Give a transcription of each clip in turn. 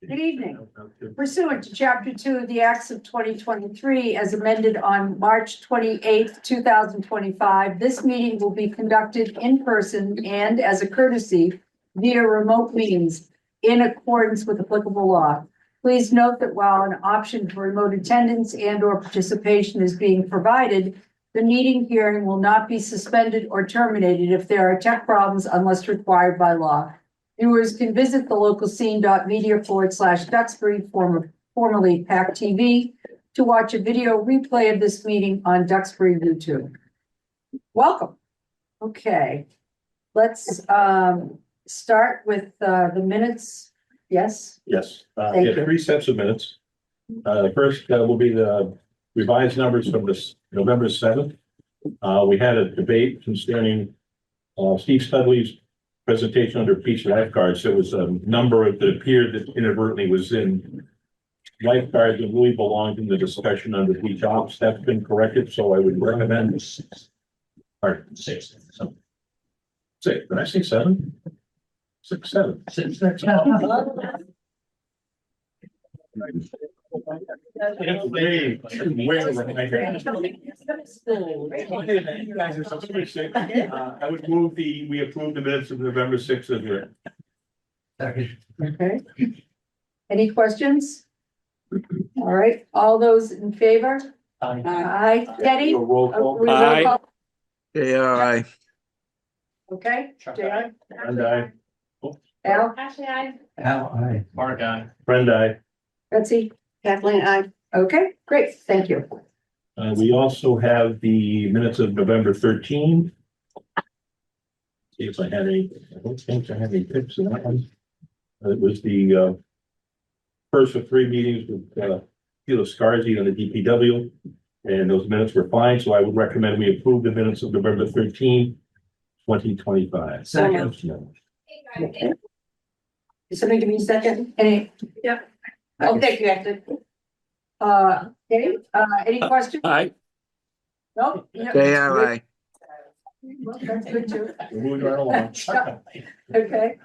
Good evening. Pursuant to Chapter 2 of the Acts of 2023, as amended on March 28th, 2025, this meeting will be conducted in person and as a courtesy via remote means in accordance with applicable law. Please note that while an option for remote attendance and/or participation is being provided, the meeting hearing will not be suspended or terminated if there are tech problems unless required by law. Viewers can visit the local scene.media/Duxbury, formerly pac-tv, to watch a video replay of this meeting on Duxbury YouTube. Welcome. Okay, let's start with the minutes. Yes. Yes, Thank we have you. 3 sets of minutes. The first will be the revised numbers from this November 7th. We had a debate concerning Steve Studley's presentation under beach lifeguards. There was a number that appeared that inadvertently was in lifeguards and really belonged in the discussion under beach ops. That's been corrected, so I would recommend pardon, 6. Did I say 7? 6, 7. 6, 6. Hey, where was my hand? You guys are so sweet. I would move we approve the minutes of November 6th as written. Okay. Any questions? All right, all those in favor? Aye. Teddy? A roll call. We roll Aye. call? Aye. Okay. JR? And I, Al? Ashley, I. Aye. Mark, I. Friend, I. Betsy? Kathleen? Aye. Okay, great. Thank you. We also have the minutes of November 13th. See if I had any, I don't think I had any tips in that one. It was the first of 3 meetings with Sheila Scarzy on the DPW, and those minutes were fine, so I would recommend we approve the minutes of November 13th, 2025. Second. Okay. Is somebody give me a second? Any? Yep. Oh, thank you, Ashley. Okay, any questions? Aye. No? Yeah, Aye. well, that's good too. We're moving right along. Okay.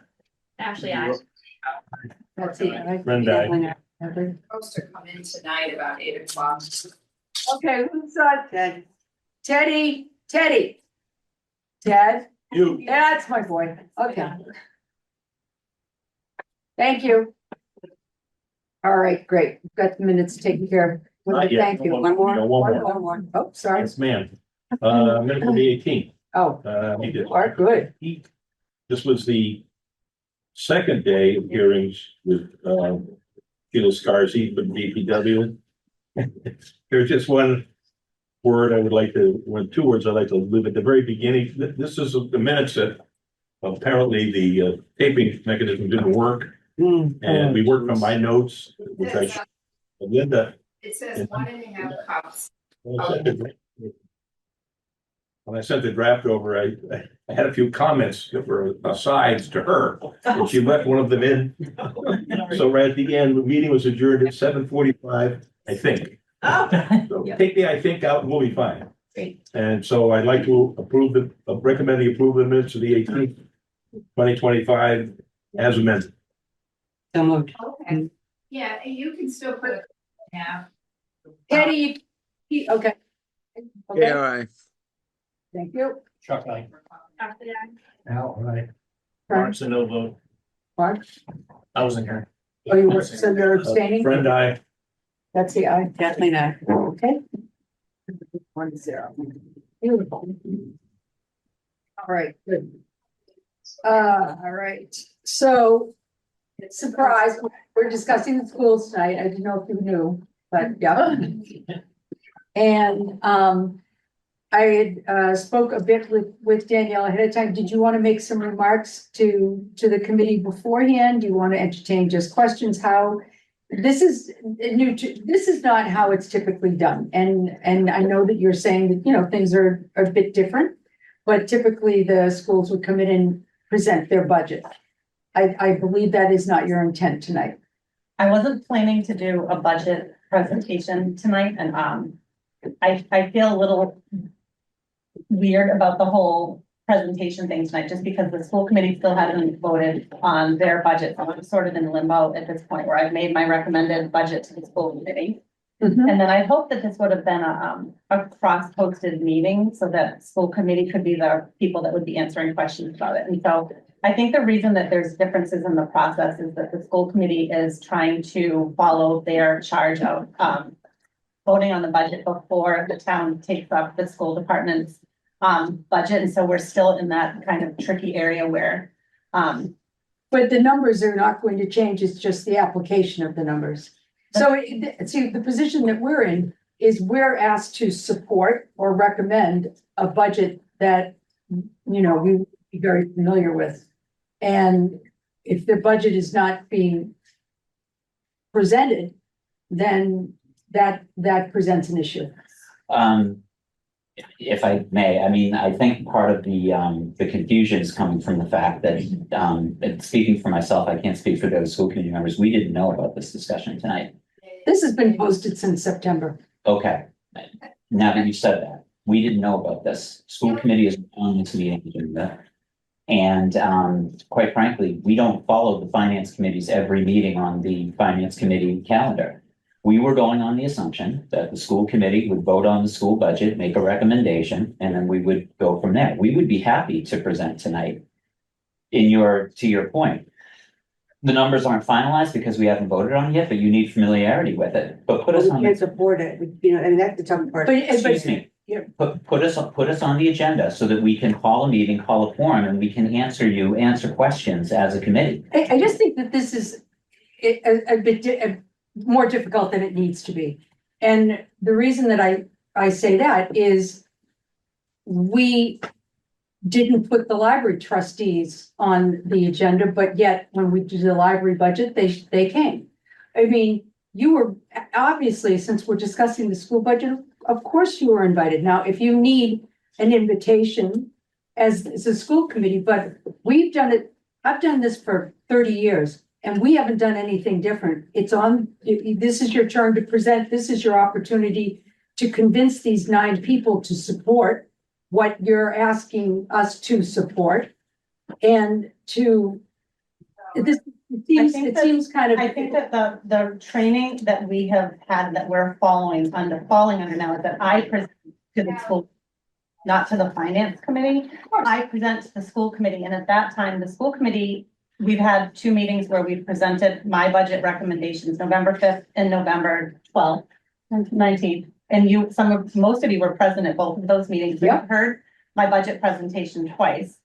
Ashley, I. That's it. Friend, I. Supposed to come in tonight about 8 o'clock. Okay, who's Ted? Teddy, Ted? You. That's my boy. Okay. Thank you. All right, great. We've got the minutes taken care of. Not yet. Thank you. No, One more? no, one more. One more. Oh, sorry. Yes, ma'am. Minutes of the 18th. Oh, We did. you are good. This was the second day of hearings with Sheila Scarzy from DPW. There's just one word I would like to, 2 words I'd like to leave at the very beginning. This is the minutes that apparently the taping mechanism didn't work. And we worked from my notes, which Linda. It says 1.5 cups. When I sent the draft over, I had a few comments that were asides to her, and she left one of them in. So right at the end, the meeting was adjourned at 7:45, I think. So take the I think out and we'll be fine. Great. And so I'd like to recommend the approval of the minutes of the 18th, 2025 as amended. So moved. Okay. Yeah, you can still put a half. Teddy, okay. Okay, Aye. thank you. Chuck, aye. Ashley, I. Al, aye. Mark's a no vote. Mark, I wasn't here. oh, you were, so you're abstaining? Friend, I. That's the I. Kathleen, I. Okay. 1-0. Beautiful. All right, good. All right, so, surprise, we're discussing the schools tonight. I didn't know if you knew, but yeah. And I had spoke a bit with Danielle ahead of time. Did you want to make some remarks to the committee beforehand? Do you want to entertain just questions? How this is new to, this is not how it's typically done. And I know that you're saying that, you know, things are a bit different, but typically the schools would come in and present their budget. I believe that is not your intent tonight. I wasn't planning to do a budget presentation tonight, and I feel a little weird about the whole presentation thing tonight, just because the school committee still hasn't voted on their budget. So I'm sort of in limbo at this point where I've made my recommended budget to the school committee. Mhm. And then I hope that this would have been a cross-posted meeting so that school committee could be the people that would be answering questions about it. And so I think the reason that there's differences in the process is that the school committee is trying to follow their charge of voting on the budget before the town takes up the school department's budget. And so we're still in that kind of tricky area where But the numbers are not going to change, it's just the application of the numbers. So, see, the position that we're in is we're asked to support or recommend a budget that, we would be very familiar with. And if the budget is not being presented, then that presents an issue. If I may, I mean, I think part of the confusion is coming from the fact that, and speaking for myself, I can't speak for those school committee members. We didn't know about this discussion tonight. This has been posted since September. Okay. Now that you said that, we didn't know about this. School committee is on this meeting agenda. And, quite frankly, we don't follow the finance committee's every meeting on the finance committee calendar. We were going on the assumption that the school committee would vote on the school budget, make a recommendation, and then we would go from there. We would be happy to present tonight. To your point, the numbers aren't finalized because we haven't voted on it yet, but you need familiarity with it. But put us We on, can't support it, and that's the tough part. excuse me. Yeah. Put us on the agenda so that we can call a meeting, call a forum, and we can answer questions as a committee. I just think that this is a bit more difficult than it needs to be. And the reason that I say that is we didn't put the library trustees on the agenda, but yet when we did the library budget, they came. I mean, you were obviously, since we're discussing the school budget, of course you were invited. Now, if you need an invitation as a school committee, but we've done it, I've done this for 30 years. And we haven't done anything different. It's on, this is your turn to present. This is your opportunity to convince these 9 people to support what you're asking us to support. And it seems kind of. I think that the training that we have had that we're falling under now is that I present to the school, not to the finance committee. I present to the school committee, and at that time, the school committee, we've had 2 meetings where we presented my budget recommendations, November 5th and November 12th and 19th. And most of you were present at both of those meetings. Yep. You've heard my budget presentation twice.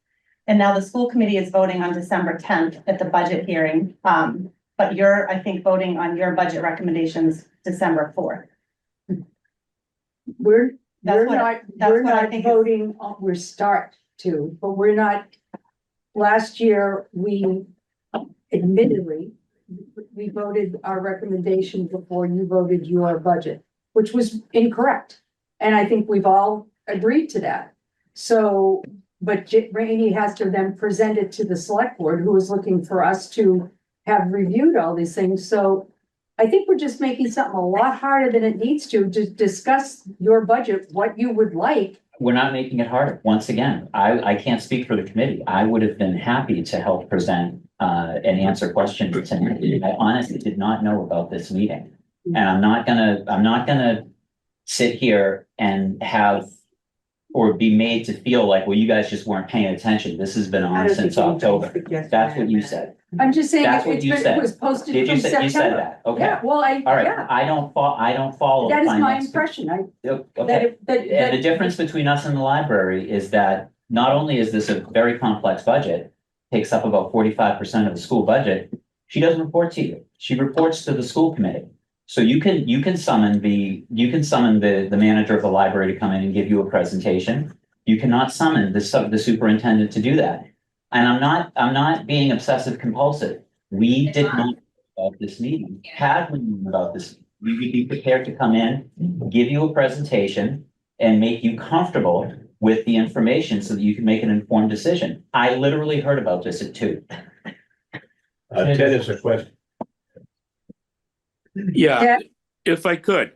And now the school committee is voting on December 10th at the budget hearing. But you're, I think, voting on your budget recommendations December 4th. We're That's what I not think voting, we're start to, but we're not. Last year, we admittedly, we voted our recommendation before you voted your budget, which was incorrect. And I think we've all agreed to that. So, but Rainey has to then present it to the select board, who is looking for us to have reviewed all these things. So I think we're just making something a lot harder than it needs to discuss your budget, what you would like. We're not making it harder. Once again, I can't speak for the committee. I would have been happy to help present and answer questions tonight. I honestly did not know about this meeting. And I'm not gonna sit here and have or be made to feel like, well, you guys just weren't paying attention. This has been on since October. That's what you said. I'm just saying, That's what it you said. was posted Did from you say, September. you said that? Okay. Yeah, well, All right. yeah, I don't follow. that is my finance. impression. Okay. And the difference between us and the library is that not only is this a very complex budget, takes up about 45% of the school budget, she doesn't report to you. She reports to the school committee. So you can summon the manager of the library to come in and give you a presentation. You cannot summon the superintendent to do that. And I'm not being obsessive compulsive. We did not know about this meeting. Had we known about this, we would be prepared to come in, give you a presentation, and make you comfortable with the information so that you can make an informed decision. I literally heard about this at 2. Ted has a question. Yeah, if I could,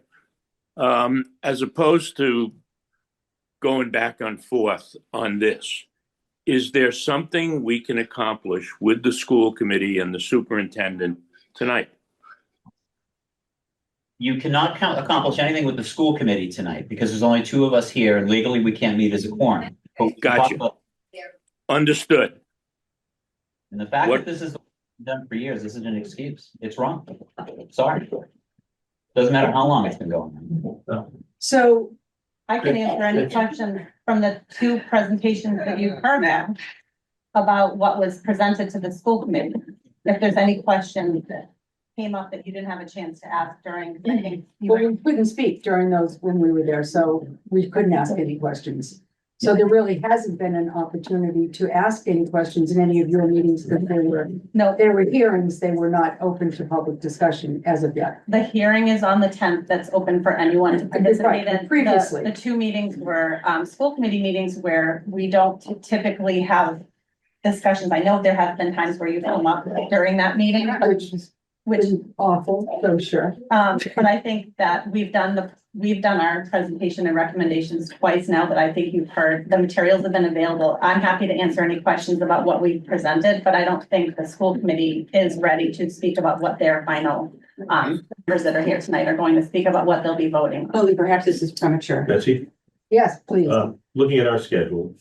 as opposed to going back and forth on this, Is there something we can accomplish with the school committee and the superintendent tonight? You cannot accomplish anything with the school committee tonight because there's only two of us here and legally we can't meet as a quorum. Oh, gotcha. Understood. And the fact What- that this is done for years, this isn't an excuse. It's wrong. Sorry. Doesn't matter how long it's been going on. So, I can answer any questions from the two presentations that you've heard about what was presented to the school committee. If there's any questions that came up that you didn't have a chance to ask during, I think you well, were. we couldn't speak during those when we were there, so we couldn't ask any questions. So there really hasn't been an opportunity to ask any questions in any of your meetings because there were hearings, they were not open to public discussion as of yet. The hearing is on the tenth, that's open for anyone to participate in. Previously. The two meetings were, school committee meetings where we don't typically have discussions. I know there have been times where you've come up during that meeting, Which is awful, so sure. but I think that we've done our presentation and recommendations twice now that I think you've heard. The materials have been available. I'm happy to answer any questions about what we've presented, but I don't think the school committee is ready to speak about what their final members that are here tonight are going to speak about what they'll be voting. Only perhaps this is premature. Betsy, Yes, please. looking at our schedule,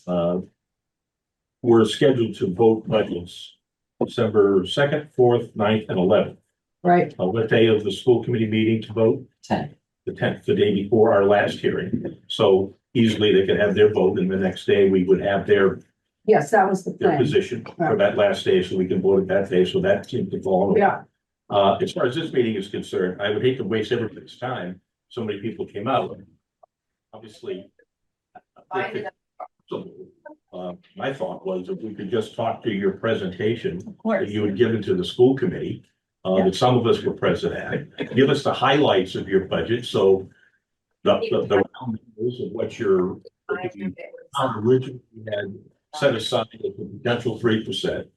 we're scheduled to vote budgets December 2nd, 4th, 9th, and 11th. Right. What day of the school committee meeting to vote? 10. The 10th, the day before our last hearing. So easily they could have their vote and the next day we would have their Yes, that was the plan. position for that last day, so we can vote it that day. So that seemed to fall. Yeah, As far as this meeting is concerned, I would hate to waste everybody's time. So many people came out. Obviously. My thought was if we could just talk to your presentation Of course. that you had given to the school committee, that some of us were present at. Give us the highlights of your budget, so the round numbers of what your originally had set aside as a potential 3%,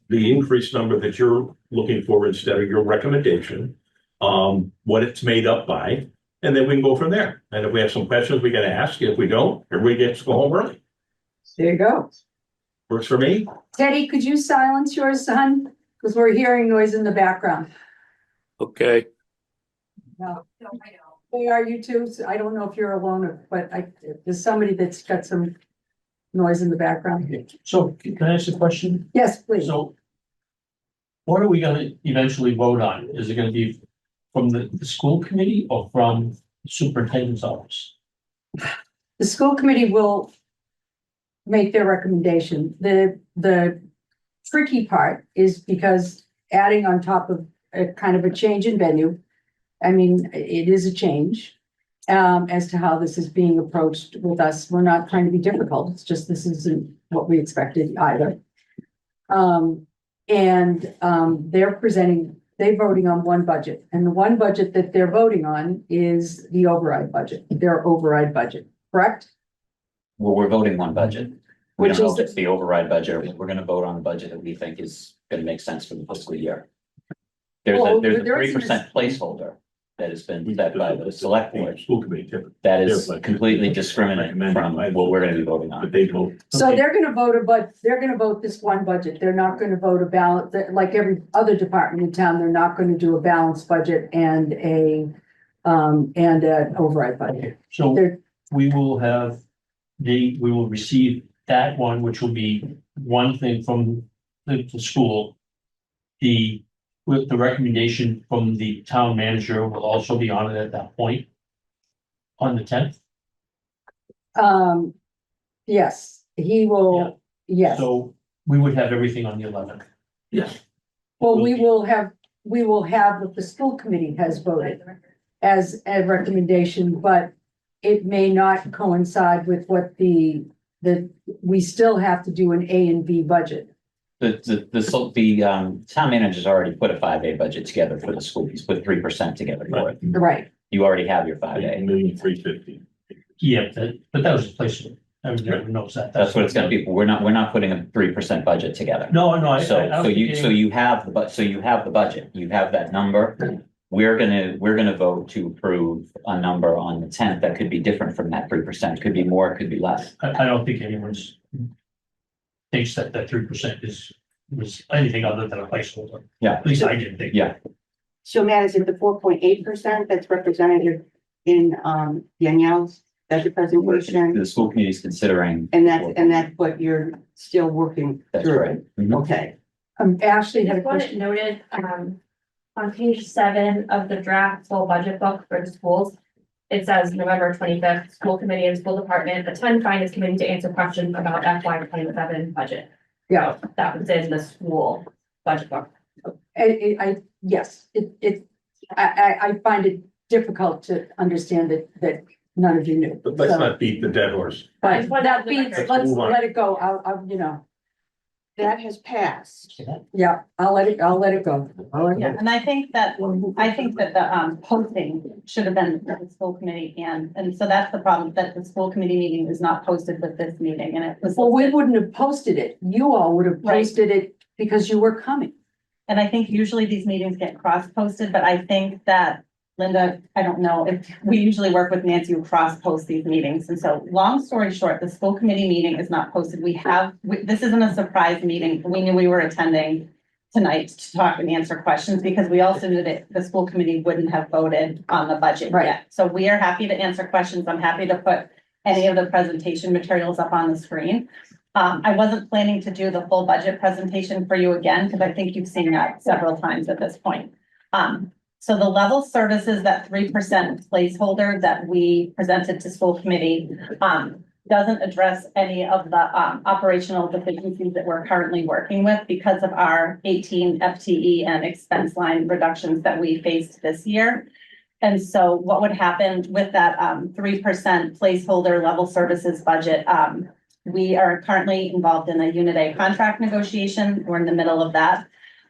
the increased number that you're looking for instead of your recommendation, what it's made up by, and then we can go from there. And if we have some questions, we gotta ask. If we don't, everybody gets to go home early. there you go. Works for me. Teddy, could you silence your son? Because we're hearing noise in the background. Okay. No. Where are you two? So I don't know if you're alone, but there's somebody that's got some noise in the background. So can I ask a question? Yes, please. So what are we gonna eventually vote on? Is it gonna be from the school committee or from the superintendent's office? The school committee will make their recommendation. The tricky part is because adding on top of a kind of a change in venue, I mean, it is a change as to how this is being approached with us. We're not trying to be difficult. It's just this isn't what we expected either. They're voting on one budget, and the one budget that they're voting on is the override budget, their override budget, correct? Well, we're voting one budget. We Which don't know is if it's the override budget, or we're gonna vote on the budget that we think is gonna make sense for the fiscal year. There's Well, a there isn't 3% placeholder that has been set by the select board. School committee, typically, That is Their budget. completely discriminate from what we're gonna be voting but on. they vote. So Okay. they're gonna vote this one budget. They're not gonna vote a balance, like every other department in town, they're not gonna do a balanced budget and an override budget. Okay, so They're- we will receive that one, which will be one thing from the school. With the recommendation from the town manager will also be on it at that point. On the 10th, Yes, he will, yes. so we would have everything on the 11th. Yes. Well, we will have what the school committee has voted as a recommendation, but it may not coincide with what we still have to do an A and B budget. The town manager's already put a 5A budget together for the school. He's put 3% together for it. Right. You already have your 5A. 1,350,000. Yeah, but that was a placeholder. Everyone knows that. That's what it's gonna be. We're not putting a 3% budget together. No, I So don't think you have the budget, you have that number. We're gonna vote to approve a number on the 10th that could be different from that 3%, could be more, could be less. I don't think anyone's thinks that 3% was anything other than a placeholder. Yeah. At least I didn't think. Yeah. So Matt, is it the 4.8% that's represented in, Danielle's budget presentation? The school committee is considering. And that's what you're still working That's through? right. Mhm. Okay. Ashley had a Just want it question. noted, on page 7 of the draft full budget book for the schools. It says November 25th, school committee and school department attend finance committee to answer questions about FY 27 budget. Yeah, So that was in the school budget book. yes, I find it difficult to understand that none of you knew. But let's So- not beat the dead horse. I just But wanted that the beats, record. let's Move on. let it go. I'll, That has passed. yeah, I'll let it go. I'll let it Yeah, go. and I think that the posting should have been for the school committee and so that's the problem, that the school committee meeting is not posted with this meeting and it was. Well, we wouldn't have posted it. You all would have Right. posted it because you were coming. And I think usually these meetings get cross-posted, but I think that, Linda, I don't know, if we usually work with Nancy who cross-post these meetings. And so, long story short, the school committee meeting is not posted. This isn't a surprise meeting. We knew we were attending tonight to talk and answer questions because we also knew that the school committee wouldn't have voted on the budget Right. yet. So we are happy to answer questions. I'm happy to put any of the presentation materials up on the screen. I wasn't planning to do the full budget presentation for you again, because I think you've seen that several times at this point. So the level services, that 3% placeholder that we presented to school committee, doesn't address any of the, operational deficiencies that we're currently working with because of our 18 FTE and expense line reductions that we faced this year. And so what would happen with that, 3% placeholder level services budget, we are currently involved in a Unit A contract negotiation. We're in the middle of that.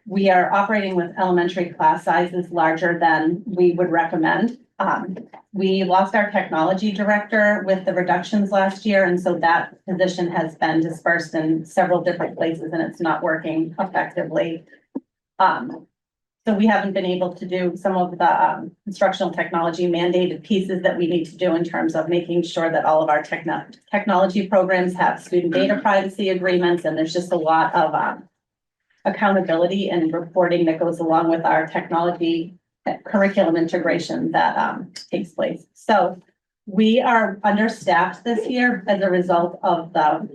We are operating with elementary class sizes larger than we would recommend. We lost our technology director with the reductions last year, and so that position has been dispersed in several different places and it's not working effectively. So we haven't been able to do some of the instructional technology mandated pieces that we need to do in terms of making sure that all of our technology programs have student data privacy agreements, and there's just a lot of accountability and reporting that goes along with our technology curriculum integration that takes place. So we are understaffed this year as a result of the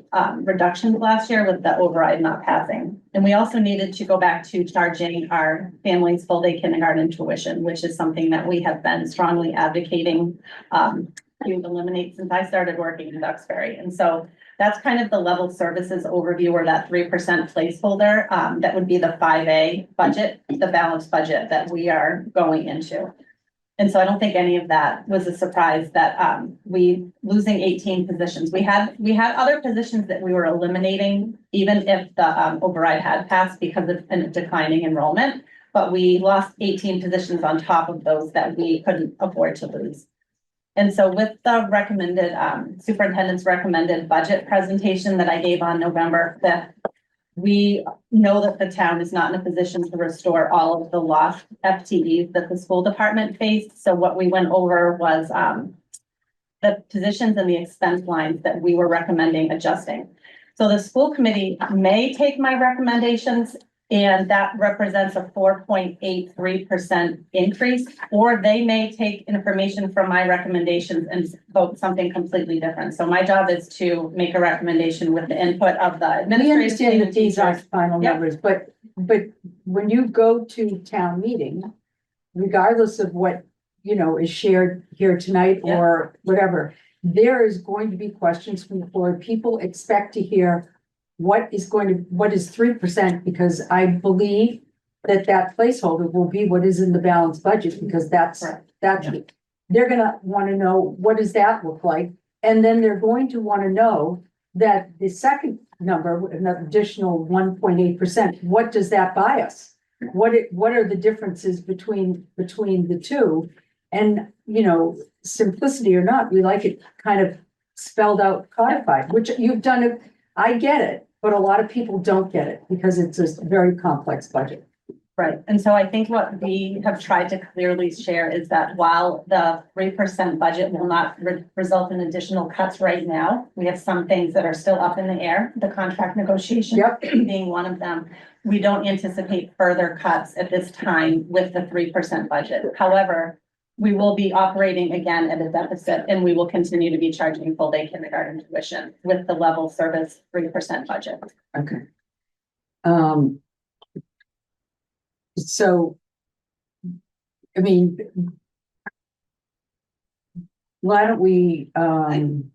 reductions last year with the override not passing. And we also needed to go back to charging our families full day kindergarten tuition, which is something that we have been strongly advocating to eliminate since I started working in Duxbury. And so that's kind of the level services overview, or that 3% placeholder. That would be the 5A budget, the balanced budget that we are going into. And so I don't think any of that was a surprise that we losing 18 positions. We had other positions that we were eliminating, even if the override had passed because of a declining enrollment. But we lost 18 positions on top of those that we couldn't afford to lose. And so with the recommended superintendent's recommended budget presentation that I gave on November 5th, we know that the town is not in a position to restore all of the lost FTEs that the school department faced. So what we went over was the positions and the expense lines that we were recommending adjusting. So the school committee may take my recommendations, and that represents a 4.83% increase, or they may take information from my recommendations and vote something completely different. So my job is to make a recommendation with the input of the We administrative understand team that and these are teachers. final Yep. numbers, but when you go to town meeting, regardless of what, is shared here tonight Yep. or whatever, there is going to be questions from the board. People expect to hear what is 3%, because I believe that placeholder will be what is in the balanced budget, because that's, Correct. they're gonna wanna know, what does that look like? And then they're going to wanna know that the second number, an additional 1.8%, what does that buy us? What are the differences between the two? And, simplicity or not, we like it kind of spelled out, codified, which you've done it. I get it, but a lot of people don't get it because it's a very complex budget. Right, and so I think what we have tried to clearly share is that while the 3% budget will not result in additional cuts right now, we have some things that are still up in the air, the contract negotiation Yep. being one of them. We don't anticipate further cuts at this time with the 3% budget. However, we will be operating again at a deficit, and we will continue to be charging full day kindergarten tuition with the level service 3% budget. Okay. So, I mean, why don't we, And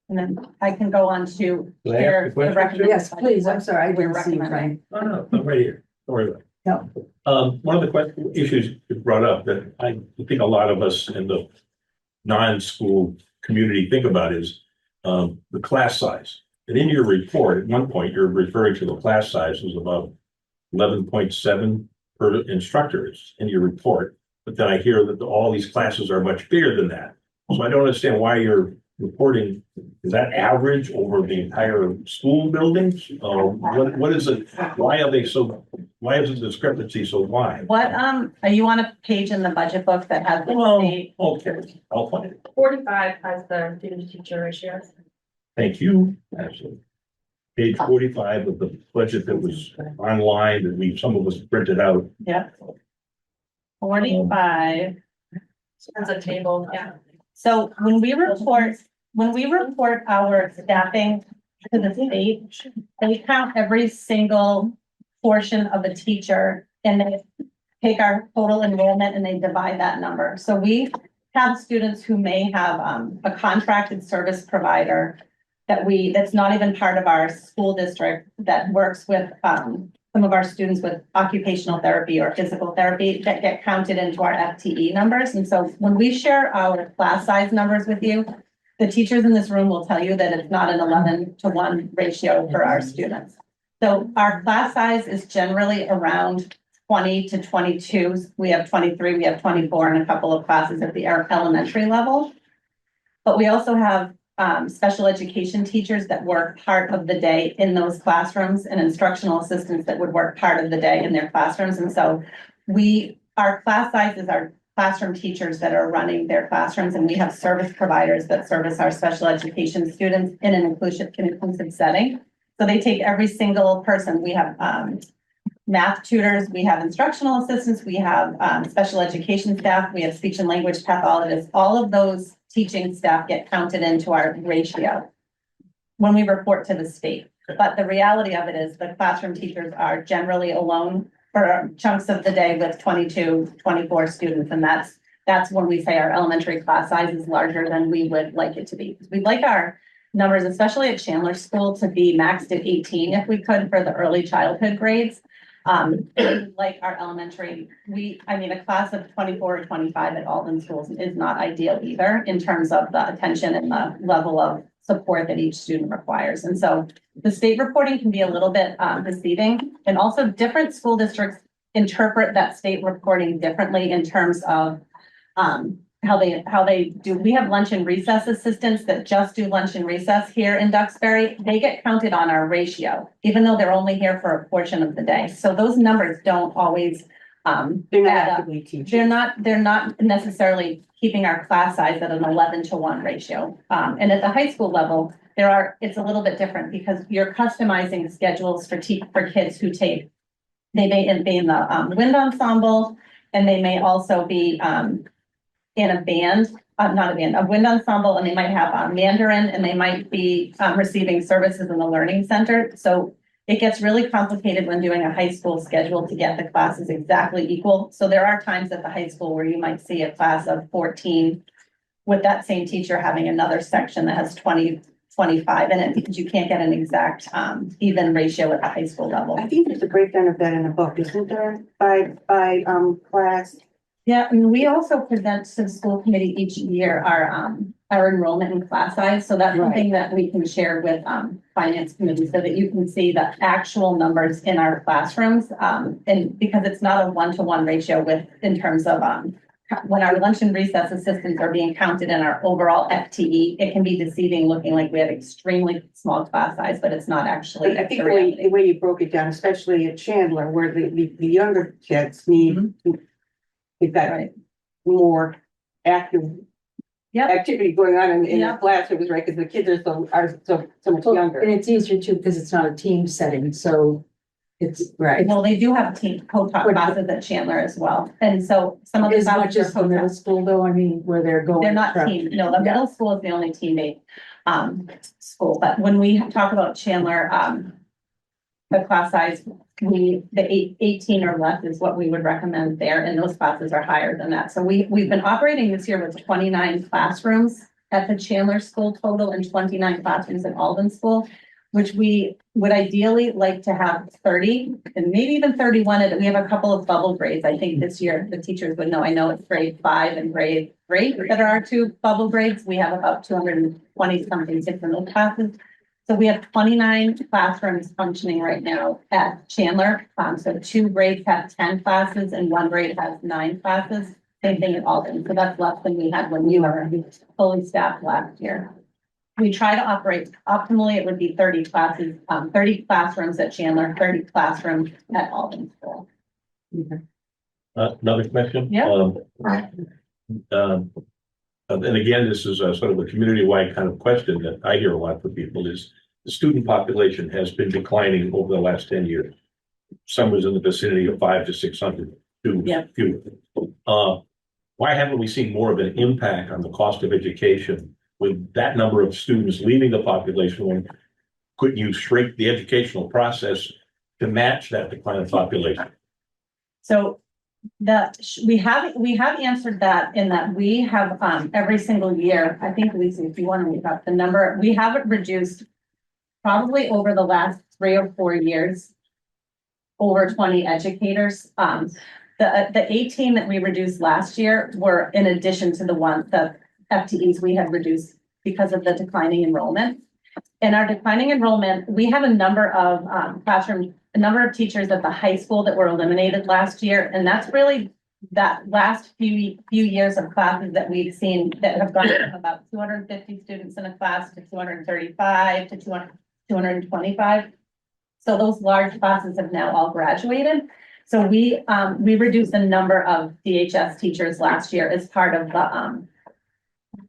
then I can go on to Can I ask share a the question? recommended. yes, please, I'm sorry, I We're didn't see you, recommending. Frank. No, I'm right here. Don't worry about it. No. One of the issues you brought up that I think a lot of us in the non-school community think about is the class size. And in your report, at one point, you're referring to the class size was about 11.7 per instructors in your report. But then I hear that all these classes are much bigger than that. So I don't understand why you're reporting, is that average over the entire school buildings? What is it? Why is the discrepancy so wide? What, are you on a page in the budget book that has the state? Okay, I'll find it. 45 has the student to teacher ratios. Thank you. Absolutely. Page 45 of the budget that was online that some of us printed out. Yeah. 45. As a table, yeah. So when we report our staffing to the state, they count every single portion of a teacher and they take our total enrollment and they divide that number. So we have students who may have a contracted service provider that's not even part of our school district that works with some of our students with occupational therapy or physical therapy that get counted into our FTE numbers. And so when we share our class size numbers with you, the teachers in this room will tell you that it's not an 11-to-1 ratio for our students. So our class size is generally around 20 to 22. We have 23, we have 24 in a couple of classes at the elementary level. But we also have special education teachers that work part of the day in those classrooms and instructional assistants that would work part of the day in their classrooms. And so our class size is our classroom teachers that are running their classrooms, and we have service providers that service our special education students in an inclusive setting. So they take every single person. We have math tutors, we have instructional assistants, we have special education staff, we have speech and language pathologists. All of those teaching staff get counted into our ratio when we report to the state. But the reality of it is the classroom teachers are generally alone for chunks of the day with 22, 24 students. And that's when we say our elementary class size is larger than we would like it to be. We'd like our numbers, especially at Chandler School, to be maxed at 18 if we could for the early childhood grades. Like our elementary, a class of 24 or 25 at Alden schools is not ideal either in terms of the attention and the level of support that each student requires. And so the state reporting can be a little bit deceiving, and also different school districts interpret that state reporting differently in terms of how they do. We have lunch and recess assistants that just do lunch and recess here in Duxbury. They get counted on our ratio, even though they're only here for a portion of the day. So those numbers don't always They're not add up. actively teaching. They're not necessarily keeping our class size at an 11-to-1 ratio. And at the high school level, it's a little bit different because you're customizing schedules for kids who they may be in the wind ensemble, and they may also be in a band, a wind ensemble, and they might have Mandarin, and they might be receiving services in the learning center. So it gets really complicated when doing a high school schedule to get the classes exactly equal. So there are times at the high school where you might see a class of 14 with that same teacher having another section that has 20, 25 in it, because you can't get an exact even ratio at the high school level. I think there's a breakdown of that in the book, isn't there? By class. Yeah, and we also present to the school committee each year our enrollment and class size. So that's something that we can share with finance committee so that you can see the actual numbers in our classrooms. And because it's not a 1-to-1 ratio in terms of when our lunch and recess assistants are being counted in our overall FTE, it can be deceiving, looking like we have extremely small class size, but it's not actually. But I think the way you broke it down, especially at Chandler, where the younger kids need, we've got Right. more active Yep. activity going on in the Yep. class, it was right, because the kids are so much And younger. it's easier too, because it's not a team setting, so it's, Right. Well, they do have team co-taught classes at Chandler as well. And so some of the as much classes as are the middle co-taught. school though, I mean, where they're going. They're not from. team, no, the middle school is the only team-based school. But when we talk about Chandler, the class size, the 18 or less is what we would recommend there, and those classes are higher than that. So we've been operating this year with 29 classrooms at the Chandler School total and 29 classrooms at Alden School, which we would ideally like to have 30 and maybe even 31. And we have a couple of bubble grades. I think this year the teachers would know. I know it's grade 5 and grade 3 that are our 2 bubble grades. We have about 220 something kids in those classes. So we have 29 classrooms functioning right now at Chandler. So 2 grades have 10 classes and 1 grade has 9 classes. Same thing at Alden. So that's less than we had when we were fully staffed last year. We try to operate optimally. It would be 30 classes, 30 classrooms at Chandler, 30 classrooms at Alden School. Another question? Yeah. And again, this is a sort of a community-wide kind of question that I hear a lot from people is the student population has been declining over the last 10 years. Some was in the vicinity of 500 to 600 students. Yeah. Why haven't we seen more of an impact on the cost of education with that number of students leaving the population? When couldn't you shrink the educational process to match that decline of population? So we have answered that in that we have every single year, I think, Lisa, if you want to look up the number, we have it reduced probably over the last 3 or 4 years, over 20 educators. The 18 that we reduced last year were in addition to the FTEs we had reduced because of the declining enrollment. In our declining enrollment, we have a number of a number of teachers at the high school that were eliminated last year. And that's really that last few years of classes that we've seen that have gone from about 250 students in a class to 235 to 225. So those large classes have now all graduated. So we reduced the number of DHS teachers last year as part of the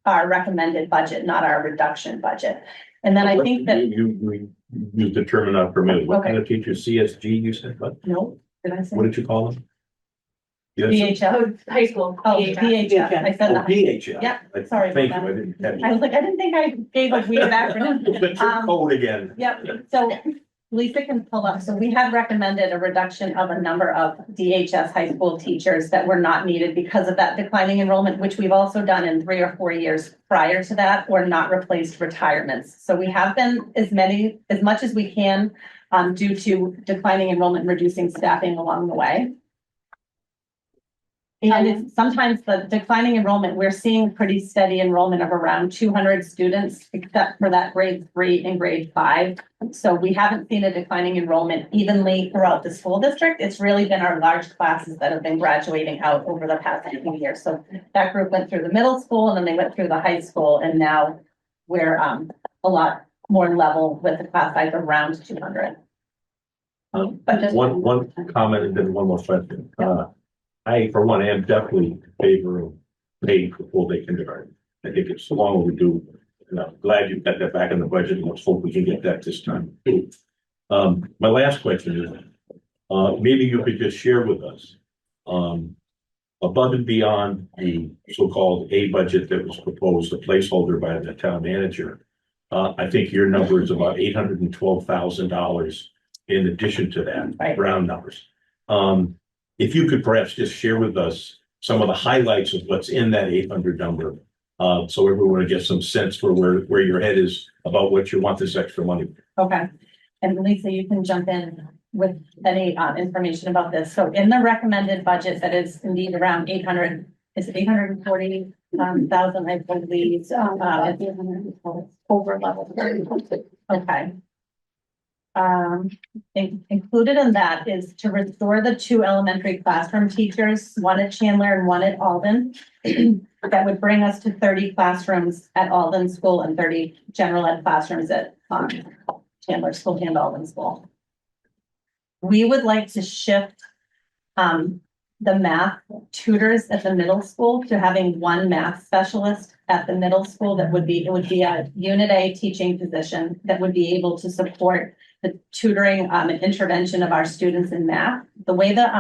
our recommended budget, not our reduction budget. And then I think that You determine not permitted. What Okay. kind of teachers? CSG, you said, what? no, did I say What did you call them? Yes. DHS? High school. Oh, DHS. I said Oh, that. DHL. Yeah, I- sorry Thank you, about I didn't catch I was like, I didn't think I gave a weird acronym. it. But your code again. Yep, so Lisa can pull up, so we had recommended a reduction of a number of DHS high school teachers that were not needed because of that declining enrollment, which we've also done in 3 or 4 years prior to that, or not replaced retirements. So we have been as much as we can due to declining enrollment, reducing staffing along the way. And it's sometimes the declining enrollment, we're seeing pretty steady enrollment of around 200 students, except for that grade 3 and grade 5. So we haven't seen a declining enrollment evenly throughout the school district. It's really been our large classes that have been graduating out over the past few years. So that group went through the middle school and then they went through the high school, and now we're a lot more level with the class size around 200. But just One comment and then one more question. I, for one, am definitely in favor of paying for full day kindergarten. I think it's long overdue. And I'm glad you've got that back in the budget. Let's hope we can get that this time. My last question is, maybe you could just share with us, above and beyond the so-called A budget that was proposed, the placeholder by the town manager. I think your number is about $812,000 in addition to that, Right. round numbers. If you could perhaps just share with us some of the highlights of what's in that 800 number, so everyone will get some sense for where your head is about what you want this extra money. Okay, and Lisa, you can jump in with any information about this. So in the recommended budget, that is indeed around 800, is 840,000, I believe, over level. Okay. included in that is to restore the 2 elementary classroom teachers, one at Chandler and one at Alden. That would bring us to 30 classrooms at Alden School and 30 general ed classrooms at Chandler School and Alden School. We would like to shift the math tutors at the middle school to having 1 math specialist at the middle school. It would be a unit A teaching position that would be able to support the tutoring and intervention of our students in math. The way that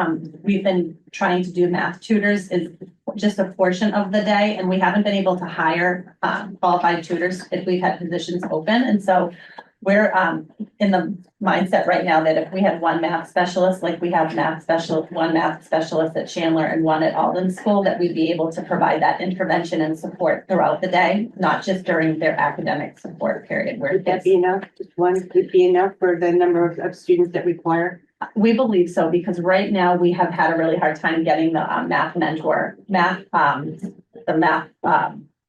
we've been trying to do math tutors is just a portion of the day, and we haven't been able to hire qualified tutors if we've had positions open. And so we're in the mindset right now that if we had 1 math specialist, like we have one math specialist at Chandler and 1 at Alden School, that we'd be able to provide that intervention and support throughout the day, not just during their academic support period. Where Would that be enough? Just 1 would be enough for the number of students that require? We believe so, because right now we have had a really hard time getting the math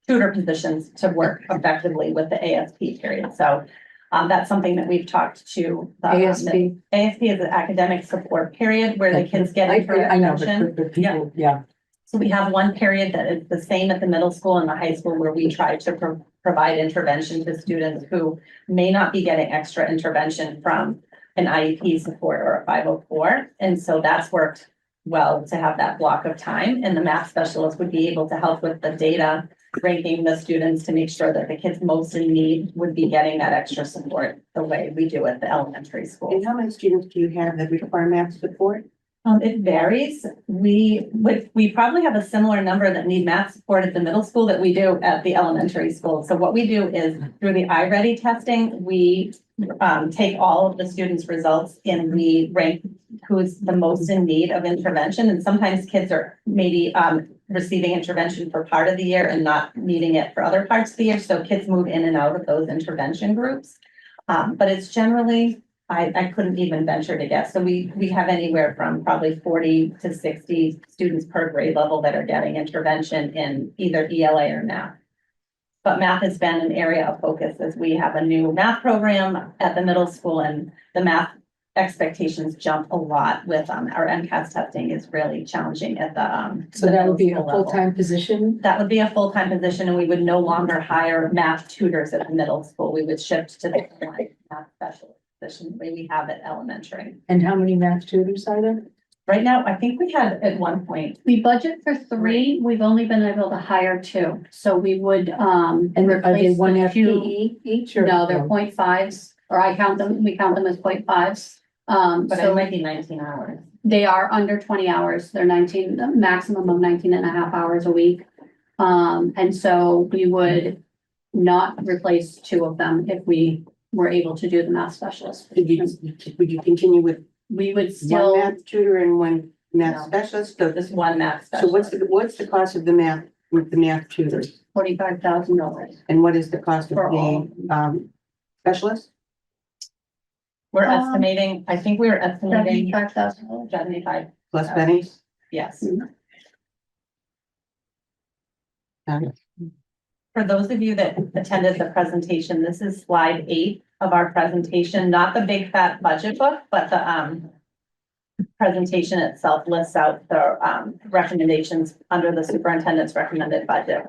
tutor positions to work effectively with the ASP period. So that's something that we've talked to. ASP. ASP is an academic support period where the kids get intervention. Yeah. So we have 1 period that is the same at the middle school and the high school where we try to provide intervention to students who may not be getting extra intervention from an IEP support or a 504. And so that's worked well to have that block of time. And the math specialist would be able to help with the data, ranking the students to make sure that the kids most in need would be getting that extra support the way we do at the elementary school. And how many students do you have that require math support? It varies. We probably have a similar number that need math support at the middle school that we do at the elementary school. So what we do is through the iReady testing, we take all of the students' results and we rank who's the most in need of intervention. And sometimes kids are maybe receiving intervention for part of the year and not needing it for other parts of the year. So kids move in and out of those intervention groups. But it's generally, I couldn't even venture to guess. So we have anywhere from probably 40 to 60 students per grade level that are getting intervention in either ELA or math. But math has been an area of focus as we have a new math program at the middle school, and the math expectations jump a lot with our MCAS testing is really challenging at the So that would be a middle school level. full-time position? That would be a full-time position, and we would no longer hire math tutors at the middle school. We would shift to the math specialist position the way we have at elementary. And how many math tutors are there? Right now, I think we had at one point, We budget for 3, we've only been able to hire 2, so we would, And are they replace 1 the 2. FTE each or? No, they're 0.5s, or we count them as 0.5s. but it So might be 19 hours. they are under 20 hours, they're 19, the maximum of 19 and a half hours a week. And so we would not replace 2 of them if we were able to do the math specialist. Would you continue with We would 1 still, math tutor and 1 math No. specialist? So Just one math so specialist. what's the cost of the math with the math tutors? $45,000. And what is the cost of For the specialist? We're Um, estimating, I think we were estimating $75,000. 75, Plus pennies? yes. Got it. For those of you that attended the presentation, this is slide 8 of our presentation, not the big fat budget book, but the presentation itself lists out the recommendations under the superintendent's recommended budget.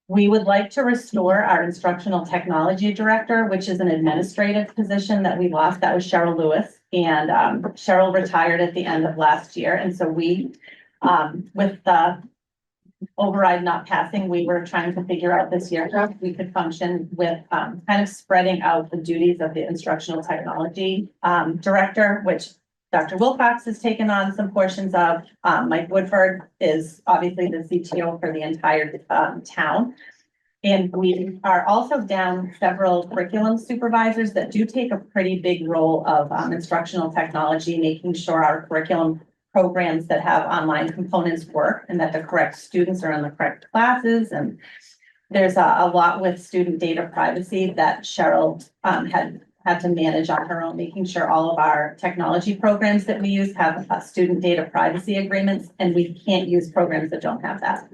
We would like to restore our instructional technology director, which is an administrative position that we lost. That was Cheryl Lewis, and Cheryl retired at the end of last year. And so we, with the override not passing, we were trying to figure out this year how we could function with kind of spreading out the duties of the instructional technology director, which Dr. Wilcox has taken on some portions of. Mike Woodford is obviously the CTO for the entire town. And we are also down several curriculum supervisors that do take a pretty big role of instructional technology, making sure our curriculum programs that have online components work and that the correct students are in the correct classes. And there's a lot with student data privacy that Cheryl had to manage on her own, making sure all of our technology programs that we use have student data privacy agreements, and we can't use programs that don't have that.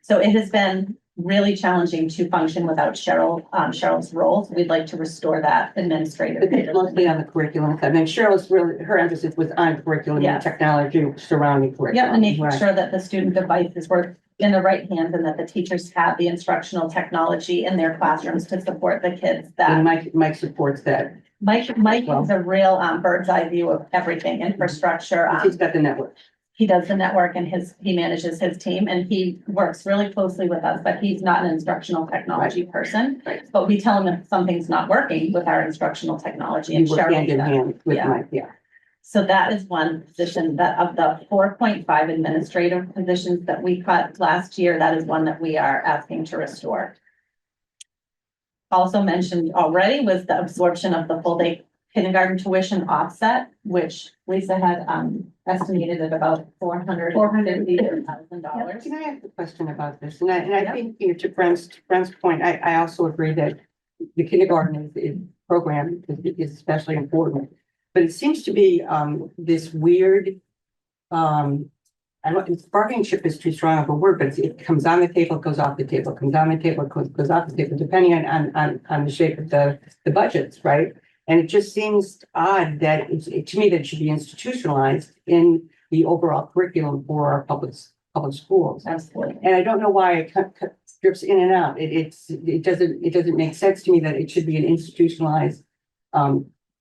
So it has been really challenging to function without Cheryl's role. We'd like to restore that administrative. But it's mostly on the curriculum side. I mean, Cheryl's really, her emphasis was on curriculum and Yes. technology surrounding curriculum. Yeah, and making Right. sure that the student devices work in the right hands and that the teachers have the instructional technology in their classrooms to support the kids And that. Mike supports that. Mike has a real bird's eye view of everything, infrastructure. He's got the network. He does the network and he manages his team and he works really closely with us, but he's not an instructional technology person. Right. But we tell him if something's not working with our instructional technology You and work hand in Cheryl. hand with Yeah. Mike, yeah. So that is one position that of the 4.5 administrative positions that we cut last year, that is one that we are asking to restore. Also mentioned already was the absorption of the full day kindergarten tuition offset, which Lisa had estimated at about $450,000. Can I ask a question about this? And I Yeah. think, you know, to Brent's point, I also agree that the kindergarten program is especially important. But it seems to be this weird, I don't, bargaining chip is too strong of a word, but it comes on the table, goes off the table, comes on the table, goes off the table, depending on the shape of the budgets, right? And it just seems odd that to me, that it should be institutionalized in the overall curriculum for our public schools. Absolutely. And I don't know why it drips in and out. It doesn't make sense to me that it should be an institutionalized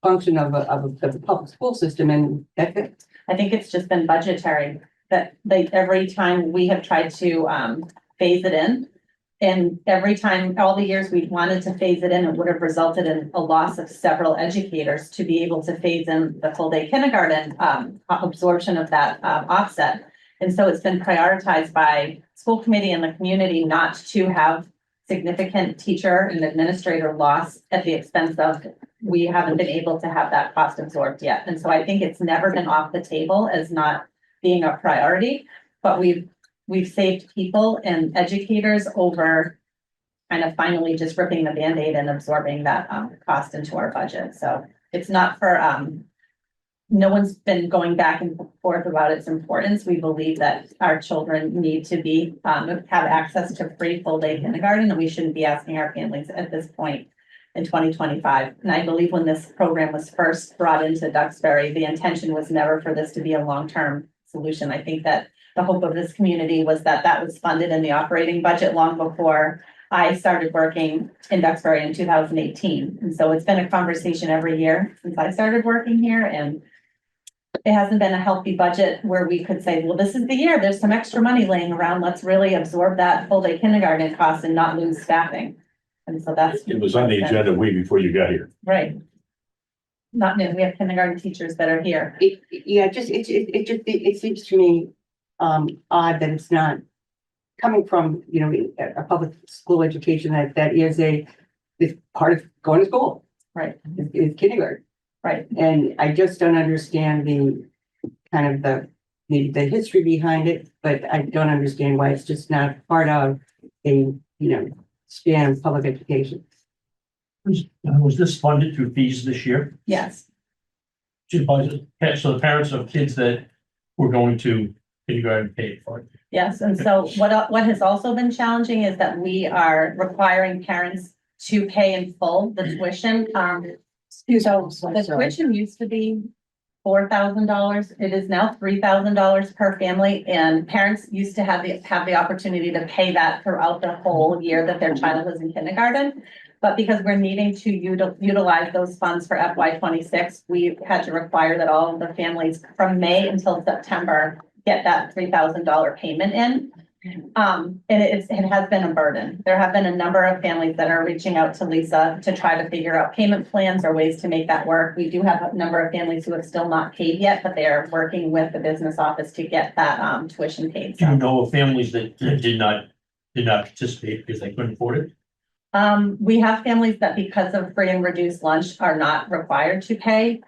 function of the public school system, and that's it. I think it's just been budgetary that every time we have tried to phase it in. And every time, all the years we've wanted to phase it in, it would have resulted in a loss of several educators to be able to phase in the full day kindergarten absorption of that offset. And so it's been prioritized by school committee and the community not to have significant teacher and administrator loss at the expense of, we haven't been able to have that cost absorbed yet. And so I think it's never been off the table as not being a priority, but we've saved people and educators over kind of finally just ripping the Band-Aid and absorbing that cost into our budget. So it's not for, no one's been going back and forth about its importance. We believe that our children need to have access to free full day kindergarten, and we shouldn't be asking our families at this point in 2025. And I believe when this program was first brought into Duxbury, the intention was never for this to be a long-term solution. I think that the hope of this community was that that was funded in the operating budget long before I started working in Duxbury in 2018. And so it's been a conversation every year since I started working here, and it hasn't been a healthy budget where we could say, well, this is the year, there's some extra money laying around. Let's really absorb that full day kindergarten cost and not lose staffing. And so It was on the agenda way before you got here. Right. Not new. We have kindergarten teachers that are here. It seems to me odd that it's not coming from, you know, a public school education that is part of going to school. Right. Is kindergarten. Right. And I just don't understand the kind of the history behind it, but I don't understand why it's just not part of a, span of public education. Was this funded through fees this year? Yes. So the parents of kids that were going to kindergarten paid for it. Yes, and so what has also been challenging is that we are requiring parents to pay in full the tuition. The tuition used to be $4,000. It is now $3,000 per family, and parents used to have the opportunity to pay that throughout the whole year that their child was in kindergarten. But because we're needing to utilize those funds for FY 26, we had to require that all of the families from May until September get that $3,000 payment in. And it has been a burden. There have been a number of families that are reaching out to Lisa to try to figure out payment plans or ways to make that work. We do have a number of families who have still not paid yet, but they are working with the business office to get that tuition paid. Do you know of families that did not participate because they couldn't afford it? We have families that because of free and reduced lunch are not required to pay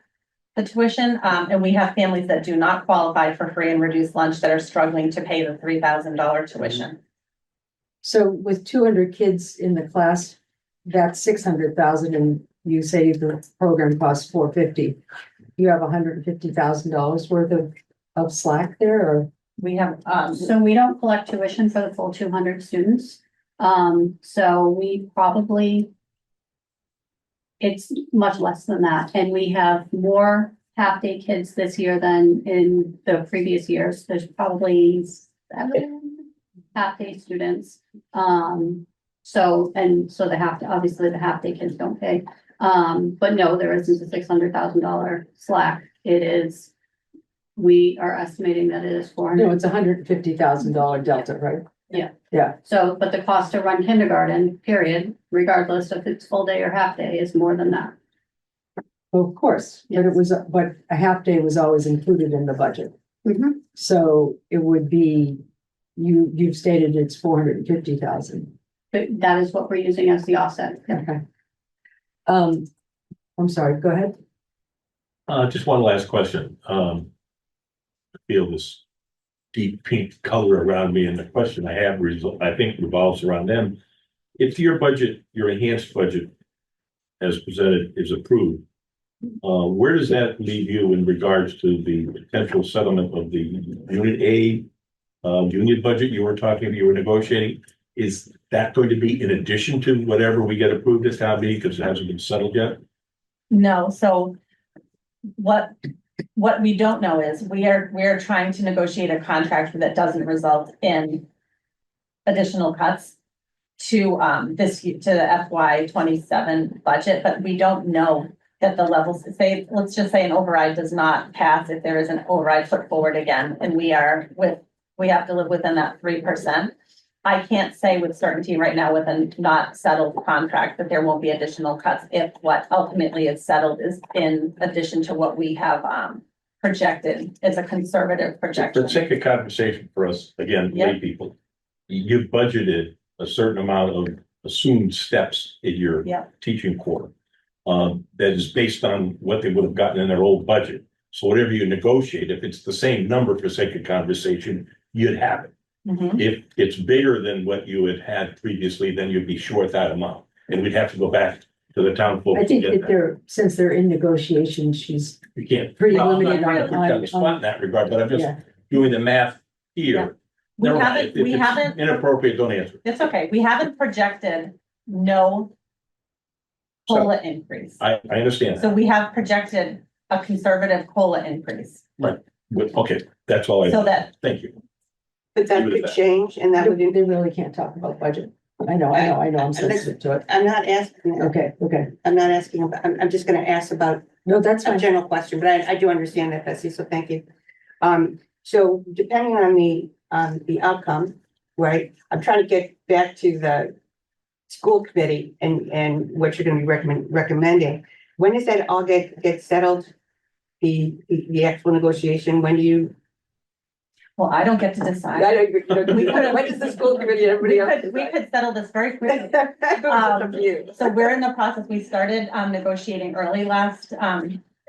the tuition. And we have families that do not qualify for free and reduced lunch that are struggling to pay the $3,000 tuition. So with 200 kids in the class, that's 600,000, and you say the program costs 450. You have $150,000 worth of slack there, or? We have, So we don't collect tuition for the full 200 students. So we probably. It's much less than that, and we have more half-day kids this year than in the previous years. There's probably 7 half-day students. So obviously the half-day kids don't pay. But no, there isn't a $600,000 slack. It is, we are estimating that it is No, 400. it's $150,000 delta, right? Yeah. Yeah. So, but the cost to run kindergarten, period, regardless if it's full day or half day, is more than that. Of course, but a half day was always included in the budget. Mhm. So it would be, you've stated it's 450,000. But that is what we're using as the offset. Okay. I'm sorry, go ahead. Just one last question. I feel this deep pink color around me, and the question I have I think revolves around them. If your budget, your enhanced budget as presented is approved, where does that leave you in regards to the potential settlement of the Unit A union budget you were negotiating? Is that going to be in addition to whatever we get approved as town meeting because it hasn't been settled yet? No, so what we don't know is we are trying to negotiate a contract that doesn't result in additional cuts to the FY 27 budget, but we don't know that the levels, let's just say an override does not pass if there is an override put forward again, and we have to live within that 3%. I can't say with certainty right now with a not settled contract that there won't be additional cuts if what ultimately is settled is in addition to what we have projected. It's a conservative projection. Let's take a conversation for us, again, lay people. You've budgeted a certain amount of assumed steps in your teaching quarter. That is based on what they would have gotten in their old budget. So whatever you negotiate, if it's the same number for sake of conversation, you'd have it. Mhm. If it's bigger than what you had previously, then you'd be short that amount. And we'd have to go back to the town folks. I think to get that since they're in negotiation, she's You can't. pretty Well, I'm limited not trying to put you on the on. spot in that regard, but I'm just Yeah. doing the math here. We Never mind. haven't- If we it's haven't- inappropriate, don't answer. It's okay. We haven't projected no COLA increase. I understand So that. we have projected a conservative COLA increase. Okay, that's all So I, that, thank you. But that Leave it at could that. change and that They would, really can't talk about budget. I know, I'm sensitive to it. I'm not asking, Okay, I'm not asking about, I'm just gonna ask about no, that's a fine. general question, but I do understand that, Betsy, so thank you. So depending on the outcome, right, I'm trying to get back to the school committee and what you're gonna be recommending. When does that all get settled? The actual negotiation, when do you? well, I don't get to decide. When does the school committee, everybody else? We could settle this very quickly. Confused. So we're in the process, we started negotiating early last,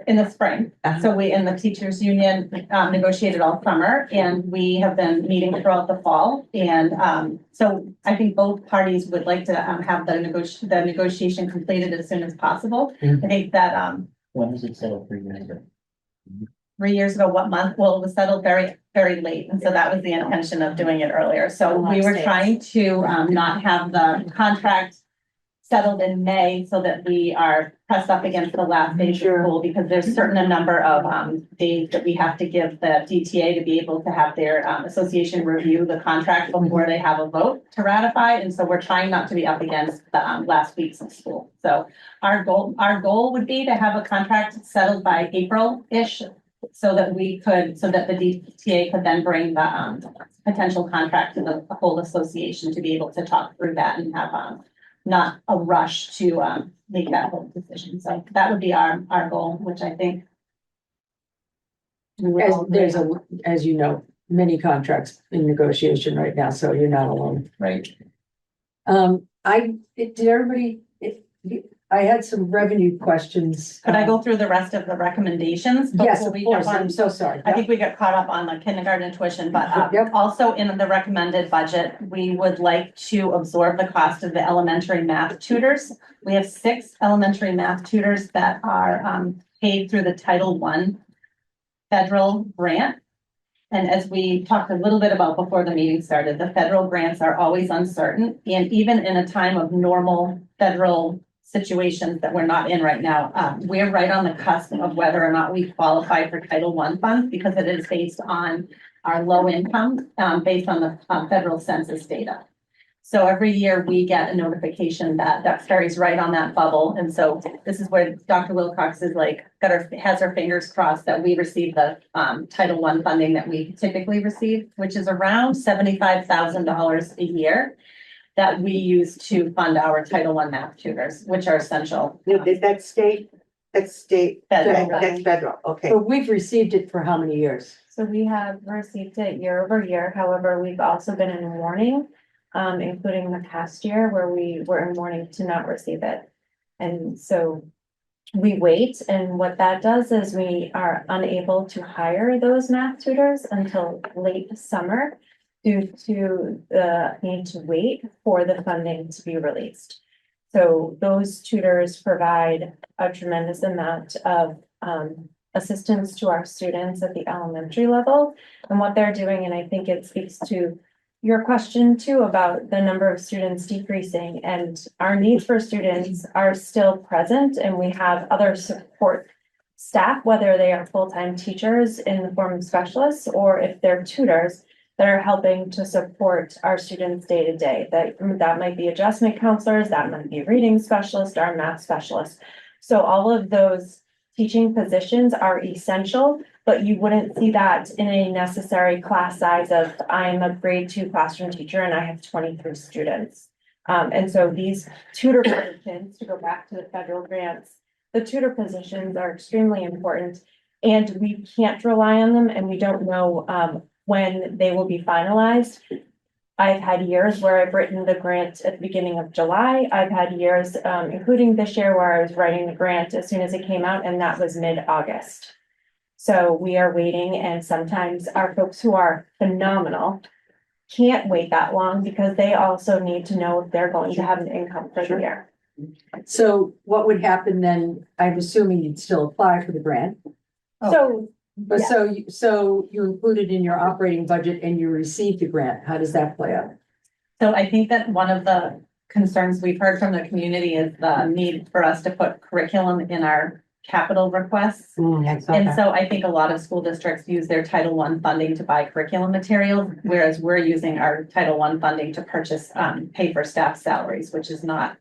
in the spring. Uh-huh. So we, in the teachers union, negotiated all summer and we have been meeting throughout the fall. And so I think both parties would like to have the negotiation completed as soon as possible. Mhm. I think that When was it settled 3 years ago? 3 years ago, what month? Well, it was settled very, very late. And so that was the intention of doing it earlier. So we were trying to not have the contract settled in May so that we are pressed up against the last day of school because there's a number of days that we have to give the DTA to be able to have their association review the contract before they have a vote to ratify. And so we're trying not to be up against the last weeks of school. So our goal would be to have a contract settled by April-ish so that the DTA could then bring the potential contract to the whole association to be able to talk through that and have not a rush to make that whole decision. So that would be our goal, which I think. we would all agree on. As you know, many contracts in negotiation right now, so you're not alone. Right. I had some revenue questions. Could I go through the rest of the recommendations? Yes, before of we course, jump on? I'm so sorry. I think we got caught up on the kindergarten tuition, but Yep. also in the recommended budget, we would like to absorb the cost of the elementary math tutors. We have 6 elementary math tutors that are paid through the Title I federal grant. And as we talked a little bit about before the meeting started, the federal grants are always uncertain. And even in a time of normal federal situations that we're not in right now, we're right on the cusp of whether or not we qualify for Title I funds because it is based on our low income, based on the federal census data. So every year we get a notification that Duxbury is right on that bubble. And so this is where Dr. Wilcox is like, has her fingers crossed that we receive the Title I funding that we typically receive, which is around $75,000 a year that we use to fund our Title I math tutors, which are essential. Is that state? That's state. Federal. That's federal, okay. But we've received it for how many years? So we have received it year over year. However, we've also been in warning, including the past year where we were in warning to not receive it. And so we wait, and what that does is we are unable to hire those math tutors until late summer due to the need to wait for the funding to be released. So those tutors provide a tremendous amount of assistance to our students at the elementary level. And what they're doing, and I think it speaks to your question too about the number of students decreasing, and our needs for students are still present, and we have other support staff, whether they are full-time teachers in the form of specialists or if they're tutors that are helping to support our students day to day. That might be adjustment counselors, that might be reading specialists, our math specialists. So all of those teaching positions are essential, but you wouldn't see that in a necessary class size of I'm a grade 2 classroom teacher and I have 23 students. And so these tutor positions, to go back to the federal grants, the tutor positions are extremely important and we can't rely on them and we don't know when they will be finalized. I've had years where I've written the grant at the beginning of July. I've had years, including this year, where I was writing the grant as soon as it came out, and that was mid-August. So we are waiting, and sometimes our folks who are phenomenal can't wait that long because they also need to know if they're going to have an income for the year. So what would happen then? I'm assuming you'd still apply for the grant. So But so you included in your operating budget and you received the grant. How does that play out? So I think that one of the concerns we've heard from the community is the need for us to put curriculum in our capital requests. And so I think a lot of school districts use their Title I funding to buy curriculum materials, whereas we're using our Title I funding to purchase, pay for staff salaries, which is not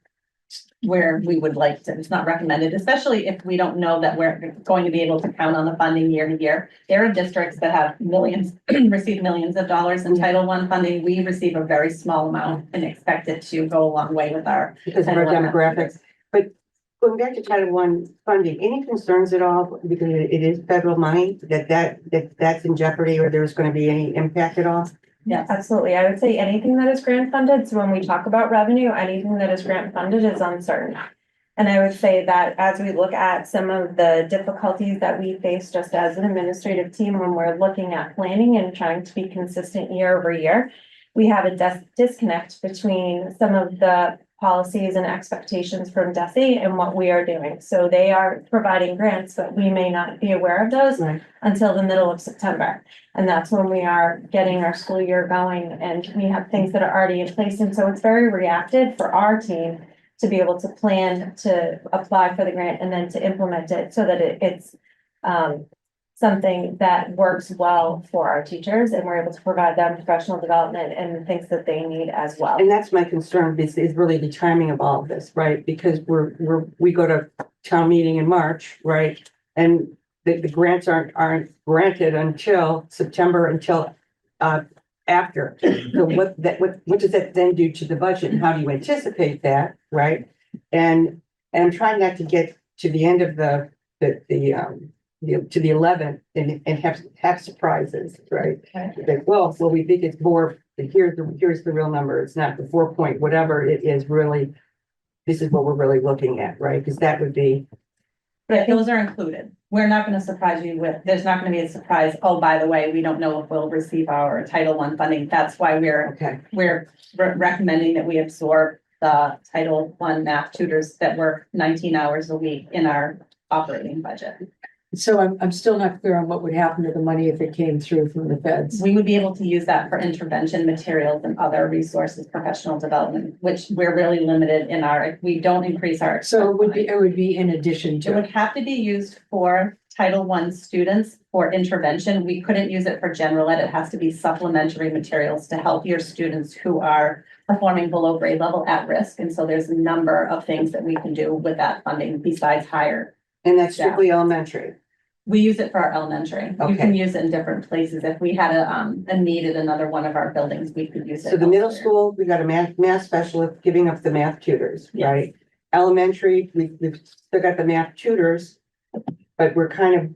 where we would like to, it's not recommended, especially if we don't know that we're going to be able to count on the funding year to year. There are districts that have millions, receive millions of dollars in Title I funding. We receive a very small amount and expect it to go a long way with our. Because of our demographics. But going back to Title I funding, any concerns at all? Because it is federal money, that's in jeopardy or there's going to be any impact at all? Yes, absolutely. I would say anything that is grant funded. So when we talk about revenue, anything that is grant funded is uncertain. And I would say that as we look at some of the difficulties that we face just as an administrative team, when we're looking at planning and trying to be consistent year over year, we have a disconnect between some of the policies and expectations from DESE and what we are doing. So they are providing grants, but we may not be aware of those until the middle of September. And that's when we are getting our school year going and we have things that are already in place. And so it's very reactive for our team to be able to plan to apply for the grant and then to implement it so that it's something that works well for our teachers and we're able to provide them professional development and the things that they need as well. And that's my concern is really the timing of all of this, right? Because we go to town meeting in March, right? And the grants aren't granted until September, until after. So what does that then do to the budget and how do you anticipate that, right? And I'm trying not to get to the end of to the 11th and have surprises, right? Like, well, we think it's more, but here's the real number. It's not the 4 point, whatever it is really, this is what we're really looking at, right? Because that would be. But those are included. We're not going to surprise you with, there's not going to be a surprise. Oh, by the way, we don't know if we'll receive our Title I funding. That's why we're recommending that we absorb the Title I math tutors that work 19 hours a week in our operating budget. So I'm still not clear on what would happen to the money if it came through from the feds. We would be able to use that for intervention materials and other resources, professional development, which we're really limited in our, we don't increase our. So it would be in addition It to. would have to be used for Title I students for intervention. We couldn't use it for general ed. It has to be supplementary materials to help your students who are performing below grade level at risk. And so there's a number of things that we can do with that funding besides hire. And that's strictly elementary. We use it for our elementary. You Okay. can use it in different places. If we had a need at another one of our buildings, we could use it. So the middle elsewhere. school, we got a math specialist giving up the math tutors, Yes. right? Elementary, we've still got the math tutors, but we're kind of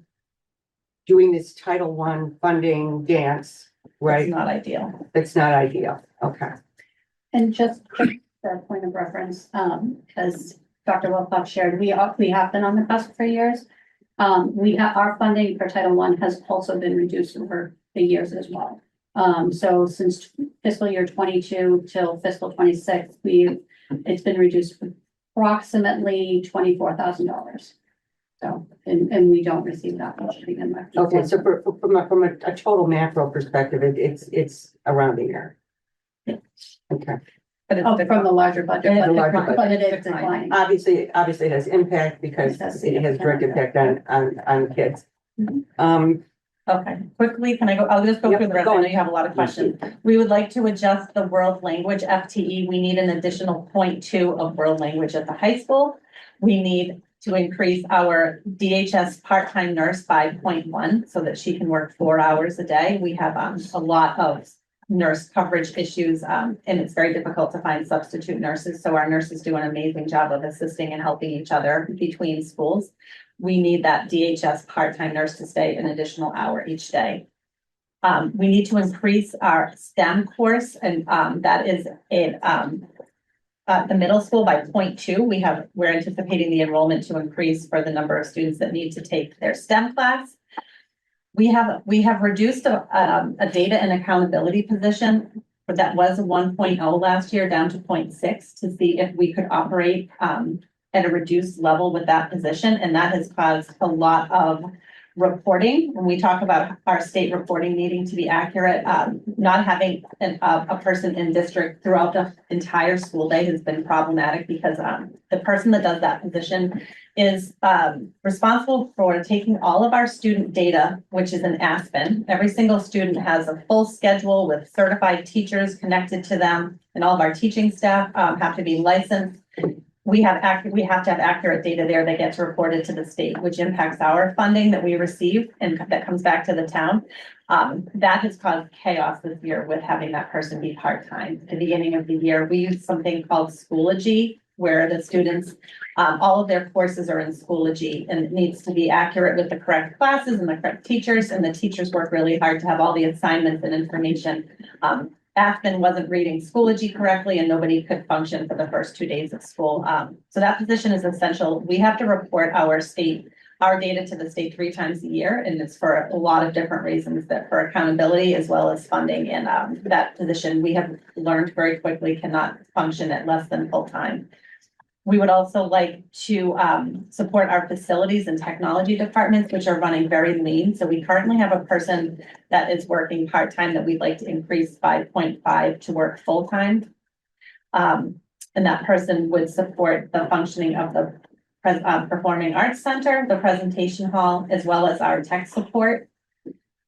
doing this Title I funding dance, It's right? not ideal. It's not ideal. Okay. And just for a point of reference, as Dr. Wilcox shared, we have been on the cusp for years. Our funding for Title I has also been reduced over the years as well. So since fiscal year 22 till fiscal 26, it's been reduced approximately $24,000. So, and we don't receive that much to begin with. Okay, so from a total macro perspective, it's around a year. Okay. But it's Oh, from the larger budget, The larger budget. but it is declining. Obviously it has impact because it has direct impact on kids. Okay, quickly, can I go? I'll just go Yep, through the rest. go I know on. you have a lot of questions. We would like to adjust the world language FTE. We need an additional 0.2 of world language at the high school. We need to increase our DHS part-time nurse by 0.1 so that she can work 4 hours a day. We have a lot of nurse coverage issues, and it's very difficult to find substitute nurses. So our nurses do an amazing job of assisting and helping each other between schools. We need that DHS part-time nurse to stay an additional hour each day. We need to increase our STEM course, and that is at the middle school by 0.2. We're anticipating the enrollment to increase for the number of students that need to take their STEM class. We have reduced a data and accountability position that was a 1.0 last year down to 0.6 to see if we could operate at a reduced level with that position. And that has caused a lot of reporting. When we talk about our state reporting needing to be accurate, not having a person in district throughout the entire school day has been problematic because the person that does that position is responsible for taking all of our student data, which is an Aspen. Every single student has a full schedule with certified teachers connected to them, and all of our teaching staff have to be licensed. We have to have accurate data there that gets reported to the state, which impacts our funding that we receive and that comes back to the town. That has caused chaos this year with having that person be part-time. At the beginning of the year, we used something called Schoology, where the students, all of their courses are in Schoology, and it needs to be accurate with the correct classes and the correct teachers, and the teachers work really hard to have all the assignments and information. Aspen wasn't reading Schoology correctly and nobody could function for the first 2 days of school. So that position is essential. We have to report our data to the state 3 times a year, and it's for a lot of different reasons, that for accountability as well as funding. And that position we have learned very quickly cannot function at less than full time. We would also like to support our facilities and technology departments, which are running very lean. So we currently have a person that is working part-time that we'd like to increase by 0.5 to work full-time. And that person would support the functioning of the Performing Arts Center, the presentation hall, as well as our tech support.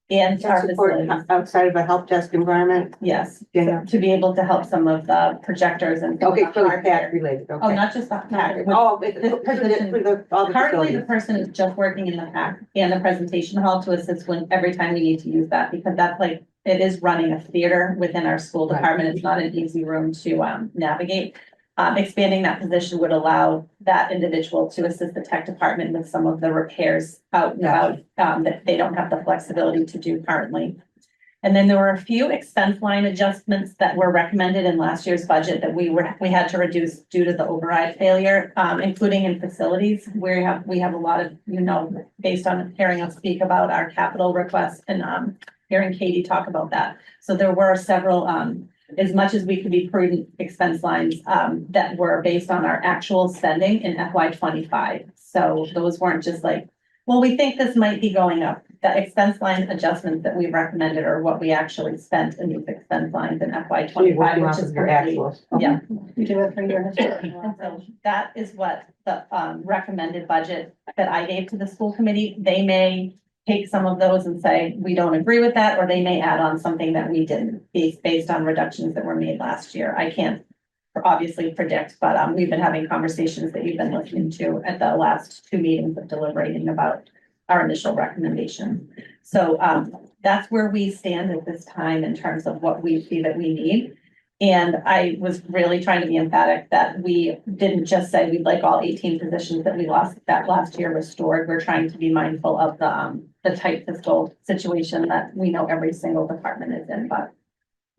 And our facilities. Outside of a help desk environment? Yes, Yeah. to be able to help some of the projectors and. Okay, the for the hardware. PAC related, Oh, okay. not just the PAC. Oh, all the Currently, the facilities. person is just working in the PAC and the presentation hall to assist when every time we need to use that, because that's like, it is running a theater within our school Right. department. It's not an easy room to navigate. Expanding that position would allow that individual to assist the tech department with some of the repairs out and about that they don't have the flexibility to do currently. And then there were a few expense line adjustments that were recommended in last year's budget that we had to reduce due to the override failure, including in facilities. We have a lot of, based on hearing us speak about our capital requests and hearing Katie talk about that. So there were several, as much as we could be prudent, expense lines that were based on our actual spending in FY 25. So those weren't just like Well, we think this might be going up. The expense line adjustments that we recommended are what we actually spent in these expense lines in FY So you're 25, working which off is of your currently, actuals. yeah. We do it for years. And so that is what the recommended budget that I gave to the school committee. They may take some of those and say, we don't agree with that, or they may add on something that we didn't, based on reductions that were made last year. I can't obviously predict, but we've been having conversations that you've been listening to at the last 2 meetings of deliberating about our initial recommendation. So that's where we stand at this time in terms of what we see that we need. And I was really trying to be emphatic that we didn't just say we'd like all 18 positions that we lost that last year restored. We're trying to be mindful of the tight fiscal situation that we know every single department is in, but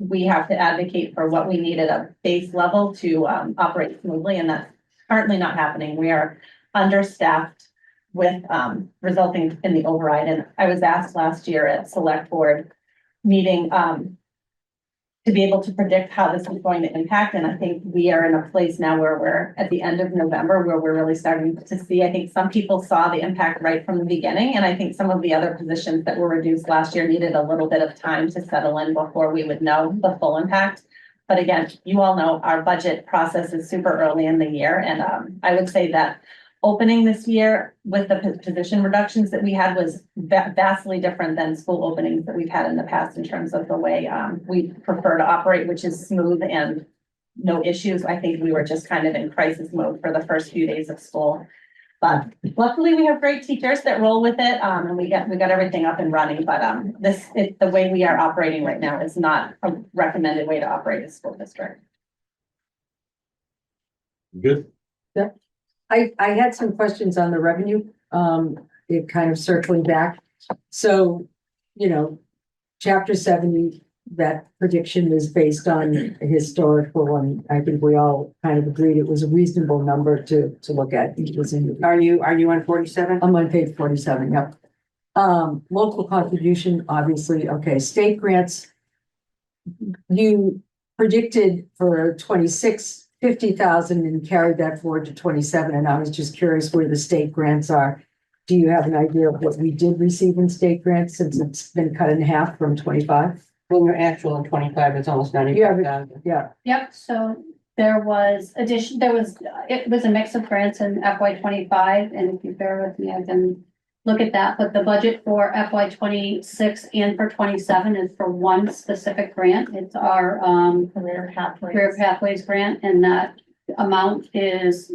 we have to advocate for what we need at a base level to operate smoothly, and that's currently not happening. We are understaffed with resulting in the override. And I was asked last year at select board meeting to be able to predict how this is going to impact. And I think we are in a place now where we're at the end of November, where we're really starting to see, I think some people saw the impact right from the beginning. And I think some of the other positions that were reduced last year needed a little bit of time to settle in before we would know the full impact. But again, you all know our budget process is super early in the year. And I would say that opening this year with the position reductions that we had was vastly different than school openings that we've had in the past in terms of the way we prefer to operate, which is smooth and no issues. I think we were just kind of in crisis mode for the first few days of school. But luckily we have great teachers that roll with it, and we got everything up and running. But the way we are operating right now is not a recommended way to operate a school district. Good. I had some questions on the revenue, it kind of circling back. So, chapter 70, that prediction is based on historical, and I think we all kind of agreed it was a reasonable number to look at. It was in. Are you on 47? I'm on page 47, yep. Local contribution, obviously, okay, state grants. You predicted for 26, 50,000 and carried that forward to 27. And I was just curious where the state grants are. Do you have an idea of what we did receive in state grants since it's been cut in half from 25? Well, your actual in 25 is almost 95,000. Yeah. Yep, so it was a mix of grants in FY 25, and if you bear with me, I can look at that, but the budget for FY 26 and for 27 is for one specific grant. It's our Career Pathways grant, and that amount is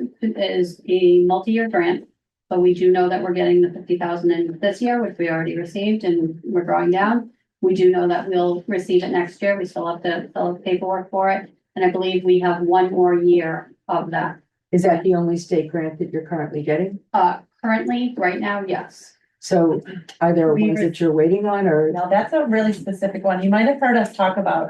a multi-year grant. But we do know that we're getting the 50,000 in this year, which we already received, and we're drawing down. We do know that we'll receive it next year. We still have to fill out paperwork for it, and I believe we have one more year of that. Is that the only state grant that you're currently getting? Currently, right now, yes. So are there ones that you're waiting on, or? No, that's a really specific one. You might have heard us talk about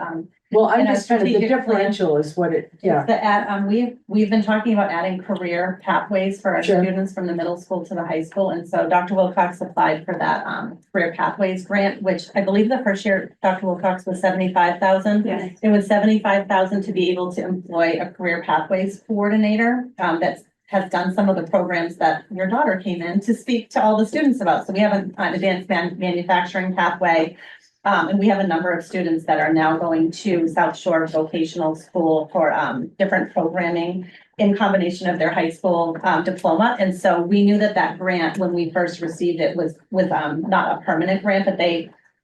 Well, I'm in our just trying to, the strategic plan. differential is what it, yeah. We've been talking about adding career pathways for our Sure. students from the middle school to the high school. And so Dr. Wilcox applied for that career pathways grant, which I believe the first year Dr. Wilcox was 75,000. Yes. It was 75,000 to be able to employ a career pathways coordinator that has done some of the programs that your daughter came in to speak to all the students about. So we have an advanced manufacturing pathway. And we have a number of students that are now going to South Shore Vocational School for different programming in combination of their high school diploma. And so we knew that grant, when we first received it, was not a permanent grant, but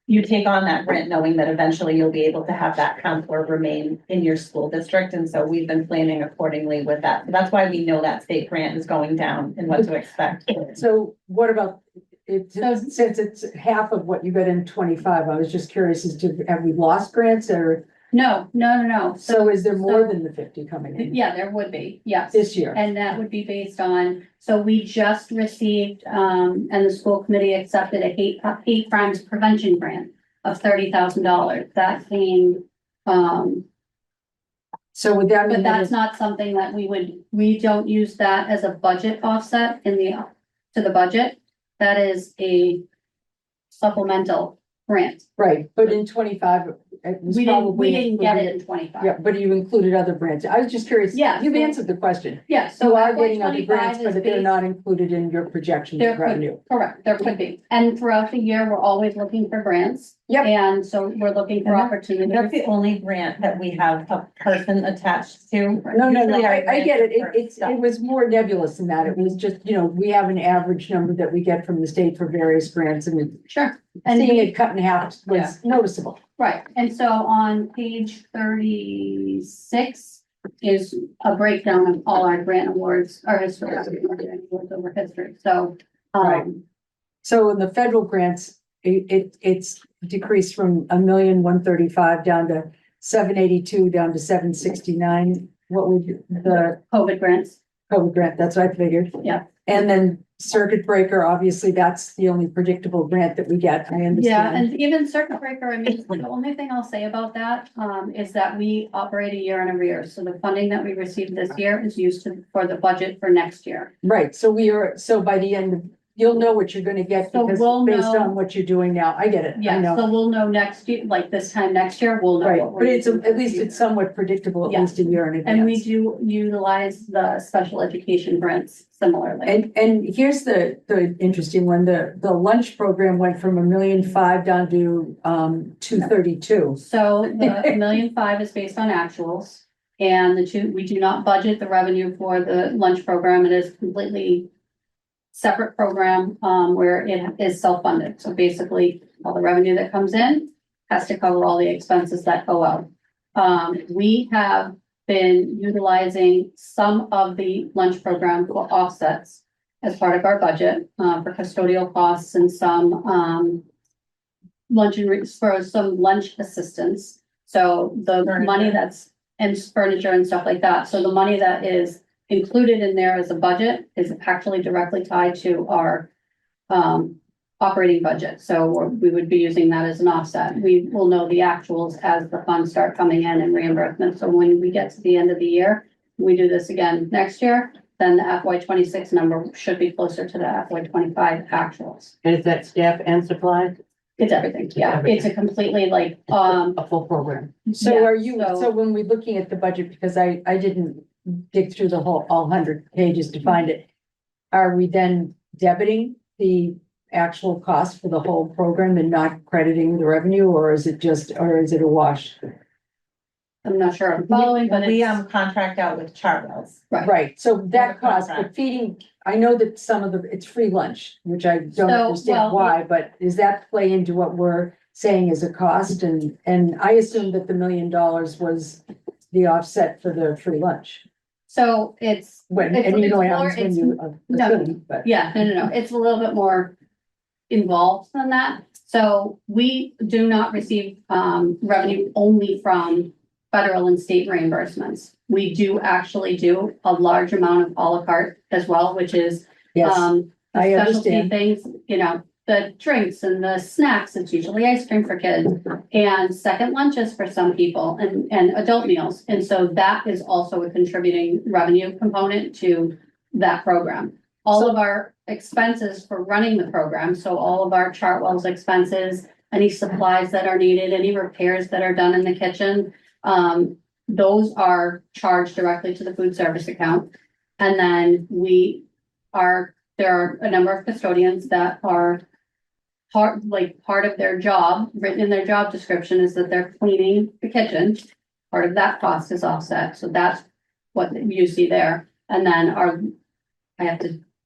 you take on that grant knowing that eventually you'll be able to have that counselor remain in your school district. And so we've been planning accordingly with that. So that's why we know that state grant is going down and what to expect. So what about, since it's half of what you got in 25, I was just curious as to, have we lost grants or? No. So is there more than the 50 coming in Yeah, there would be, yes. this year? And that would be based on, so we just received, and the school committee accepted a hate crimes prevention grant of $30,000. That came, So would that mean but that's not something that we don't use that as a budget offset to the budget. That is a supplemental grant. Right, but in 25, it was We probably. didn't get it included- in 25. Yeah, but you included other grants. I was just curious. Yeah, You've so- answered the question. Yeah, So so you are FY getting other grants, 25 is but they're based- not included in your projections There of could- revenue. Correct, there could be. And throughout the year, we're always looking for grants. Yep. And so we're looking for And that's opportunities. the only grant that we have a person attached to. No, Usually our I get it. grants are It was more nebulous than that. It was just, we have an average number that we get from the state for various grants and Sure. And seeing we- it cut in half was noticeable. Right, and so on page 36 is a breakdown of all our grant awards, our historic grant awards over history, so. Right. So in the federal grants, it's decreased from 1,135,000 down to 782, down to 769. What would the COVID grants, COVID grant, that's what I figured. Yeah. And then circuit breaker, obviously, that's the only predictable grant that we get, I yeah, understand. and even circuit breaker, I mean, the only thing I'll say about that, is that we operate a year in arrears, so the funding that we received this year is used for the budget for next year. Right, so by the end of, you'll know what you're gonna get So because we'll based know- on what you're doing now, I get it, I Yeah, know. so we'll know next year, like this time next year, we'll know. Right, what we're but it's, using at least for the it's somewhat predictable, at Yeah. least a year in And we advance. do utilize the special education grants similarly. And here's the interesting one, the lunch program went from 1,000,005 down to 232. So the 1,000,005 is based on actuals. And we do not budget the revenue for the lunch program. It is completely separate program, where it is self-funded. So basically, all the revenue that comes in has to cover all the expenses that go out. We have been utilizing some of the lunch program for offsets as part of our budget, for custodial costs and some, for some lunch assistance. So the money that's, and furniture and stuff like that. So the money that is included in there as a budget is actually directly tied to our, operating budget. So we would be using that as an offset. We will know the actuals as the funds start coming in and reimbursement. So when we get to the end of the year, we do this again next year, then the FY 26 number should be closer to the FY 25 actuals. And is that staff and supplies? It's everything. Yeah, it's a completely like, A full program? So yeah, are you, so- so when we're looking at the budget, because I didn't dig through the whole, all 100 pages to find it. Are we then debiting the actual cost for the whole program and not crediting the revenue, or is it a wash? I'm not sure I'm following, but We, it's, contract out with Chartwell's. Right, so that cost, contract. but feeding, I know that some of it's free lunch, which I don't So, well, understand why, but does that play into what we're saying is a cost? And I assumed that the $1 million was the offset for the free lunch. so it's. When, it's- and you know, it's I more- understand it's- you no, assumed, but. Yeah, no, it's a little bit more involved than that. So we do not receive revenue only from federal and state reimbursements. We do actually do a large amount of à la carte as well, which is Yes, the I specialty understand. things, the drinks and the snacks, it's usually ice cream for kids. And second lunches for some people and adult meals. And so that is also a contributing revenue component to that program. All of our expenses for running the program, so all of our Chartwell's expenses, any supplies that are needed, any repairs that are done in the kitchen, those are charged directly to the food service account. And then there are a number of custodians that are part of their job, written in their job description is that they're cleaning the kitchen. Part of that cost is offset, so that's what you see there. And then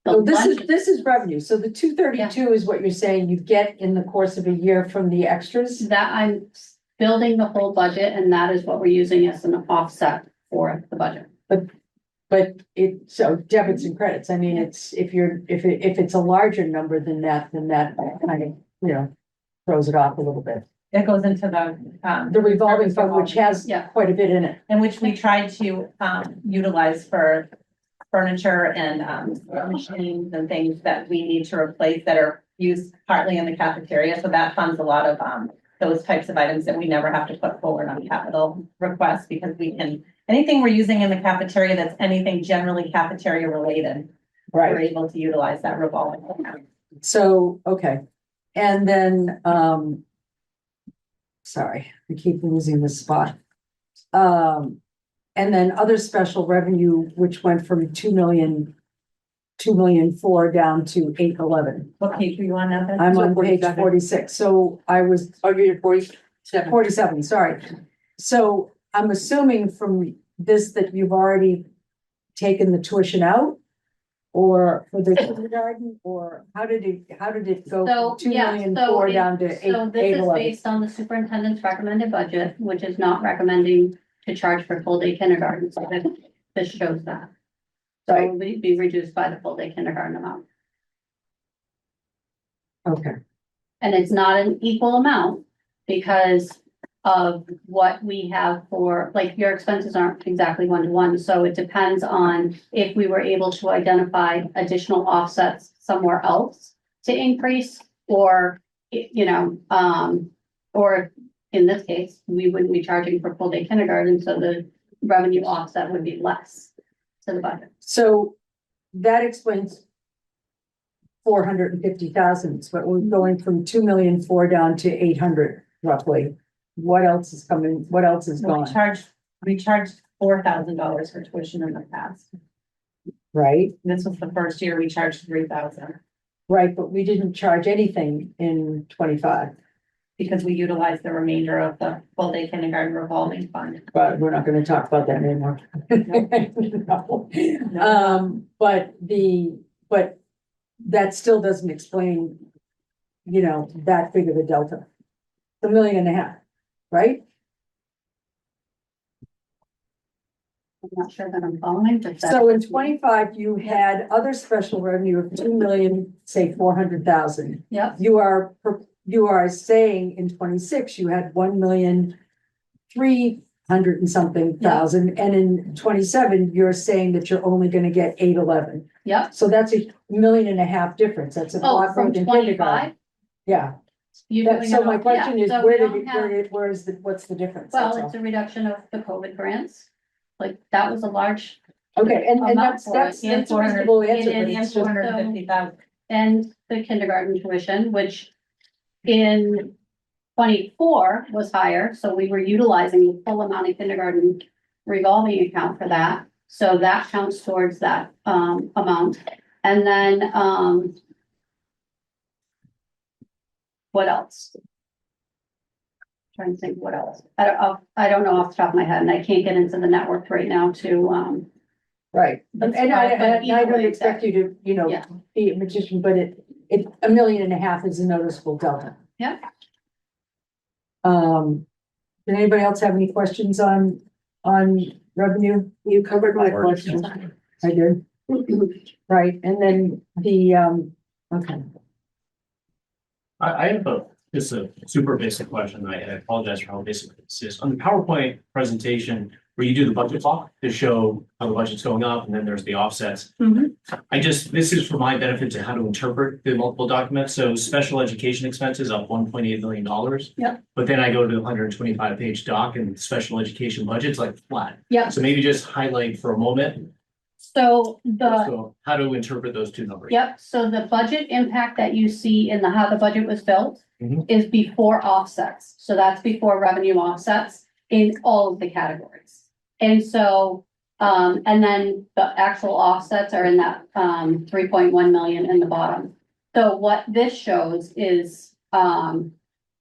So this is revenue. So the 232 is what you're saying you get in the course of a year from the extras? that I'm building the whole budget and that is what we're using as an offset for the budget. But so debits and credits, I mean, it's, if it's a larger number than that kind of, throws it off a little bit. It goes into The revolving fund, which has Yeah. quite a bit in it. and which we tried to utilize for furniture and machines and things that we need to replace that are used partly in the cafeteria. So that funds a lot of those types of items that we never have to put forward on capital requests because we can, anything we're using in the cafeteria that's anything generally cafeteria related, we're able to utilize that revolving fund. So, okay. And then, sorry, I keep losing this spot. And then other special revenue, which went from 2,400,000 down to 811. What page are you on now? I'm on page 46, so I was Oh, you're at 47. 47, sorry. So I'm assuming from this that you've already taken the tuition out? Or for the kindergarten, or how did it go So, from 2 yeah, million so four it- down to So this is 811? based on the superintendent's recommended budget, which is not recommending to charge for full day kindergarten, so this shows that. So it will be reduced by the full day kindergarten amount, Okay, and it's not an equal amount because of what we have for, like, your expenses aren't exactly 1-to-1, so it depends on if we were able to identify additional offsets somewhere else to increase, or, or in this case, we wouldn't be charging for full day kindergarten, so the revenue offset would be less to the budget. so that explains 450,000, but we're going from 2,400,000 down to 800 roughly. What else is coming? What else is We gone? charged $4,000 for tuition in the past. Right, This was the first year we charged 3,000 right, but we didn't charge anything in 25, because we utilized the remainder of the full day kindergarten revolving fund. but we're not gonna talk about that anymore. No. But that still doesn't explain, that big of a delta. The 1.5 million, right? I'm not sure that I'm following, but that's. So in 25, you had other special revenue of 2 million, say 400,000. Yep, You are saying in 26, you had 1,300,000 and something thousand, and in 27, you're saying that you're only gonna get 811. yep. So that's $1.5 million difference. That's a Oh, lot more from than 25? kindergarten. Yeah, so my question is, what's the difference? Well, That's all. it's a reduction of the COVID grants. Like, that was a large, Okay, and amount that's for it. And a reasonable answer, And but it's just, 450,000. and the kindergarten tuition, which in 24 was higher, so we were utilizing the full amount of kindergarten revolving account for that. So that counts towards that amount. And then what else? Trying to think what else. I don't know off the top of my head, and I can't get into the network right now to right, and I don't equally expect you to, Yeah. be a magician, but it, $1.5 million is a noticeable delta. Yeah. Did anybody else have any questions on revenue? You covered my question. I did. Right, and then okay. I have just a super basic question. I apologize for how basic this is. On the PowerPoint presentation, where you do the budget block to show how the budget's going up, and then there's the offsets. This is for my benefit to how to interpret the multiple documents. So special education expenses up $1.8 million. Yep. But then I go to the 125-page doc and special education budget's like flat. Yep. So maybe just highlight for a moment. So How to interpret those two numbers. Yep, so the budget impact that you see in how the budget was built Mhm. is before offsets. So that's before revenue offsets in all of the categories. And so, and then the actual offsets are in that 3.1 million in the bottom. So what this shows is in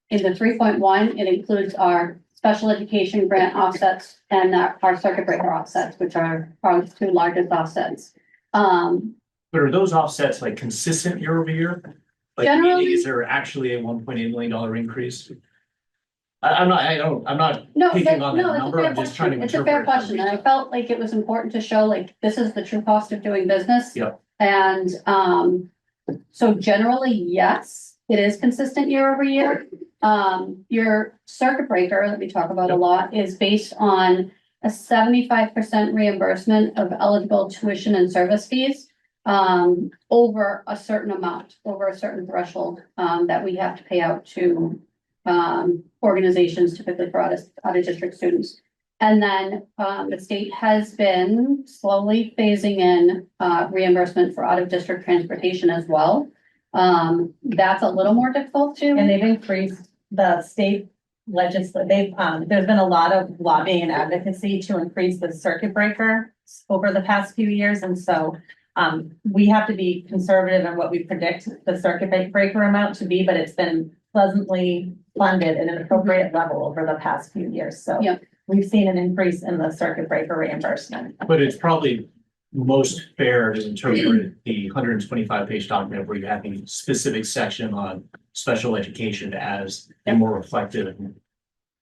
the 3.1, it includes our special education grant offsets and our circuit breaker offsets, which are our two largest offsets. But are those offsets like consistent year over year? Like, Generally- meaning, is there actually a $1.8 million increase? I'm not No, picking on that no, it's a number, fair I'm just trying to question. It's a interpret. fair question, and I felt like it was important to show, like, this is the true cost of doing business. Yep. And, so generally, yes, it is consistent year over year. Your circuit breaker that we talk about a lot is based on a 75% reimbursement of eligible tuition and service fees over a certain amount, over a certain threshold, that we have to pay out to organizations, typically for out of district students. And then the state has been slowly phasing in reimbursement for out of district transportation as well. That's a little more difficult too. And they've increased, the state there's been a lot of lobbying and advocacy to increase the circuit breaker over the past few years, and so we have to be conservative in what we predict the circuit breaker amount to be, but it's been pleasantly funded at an appropriate level over the past few years, so. Yep. We've seen an increase in the circuit breaker reimbursement. But it's probably most fair to interpret the 125-page document where you have a specific section on special education as a more reflective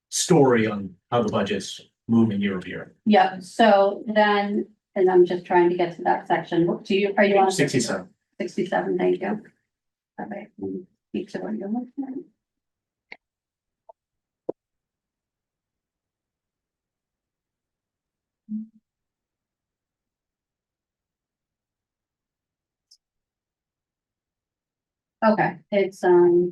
story on how the budget's moving year over year. Yeah, so then, and I'm just trying to get to that section. Are you on? 67. 67, thank you. All right. Speak to what you're looking at. Okay, it's, so,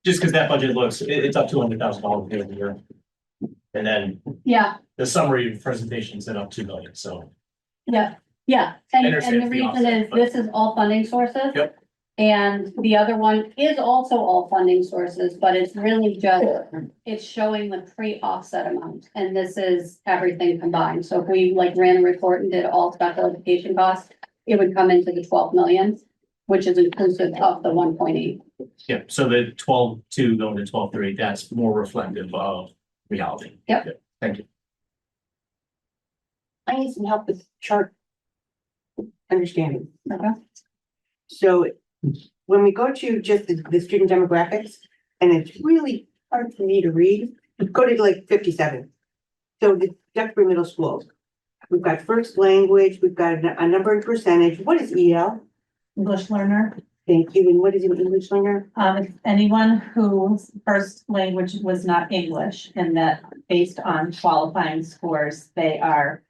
Just because that budget looks, it's up $200,000 year over year. And then yeah, the summary presentation said up 2 million, so. yeah, and the understand the reason offset, is, but- this is all funding sources. Yep. And the other one is also all funding sources, but it's really just, it's showing the pre-offset amount, and this is everything combined. So if we like ran a report and did all special education costs, it would come into the 12 million, which is inclusive of the 1.8. Yeah, so the 12.2 going to 12.3, that's more reflective of reality. Yep. Thank you. I need some help with chart understanding. Okay. So when we go to just the student demographics, and it's really hard for me to read, go to like 57. So the Duxbury Middle School, we've got first language, we've got a number and percentage. What is EL? English learner. Thank you. And what is an English learner? It's anyone whose first language was not English, and that based on qualifying scores, they are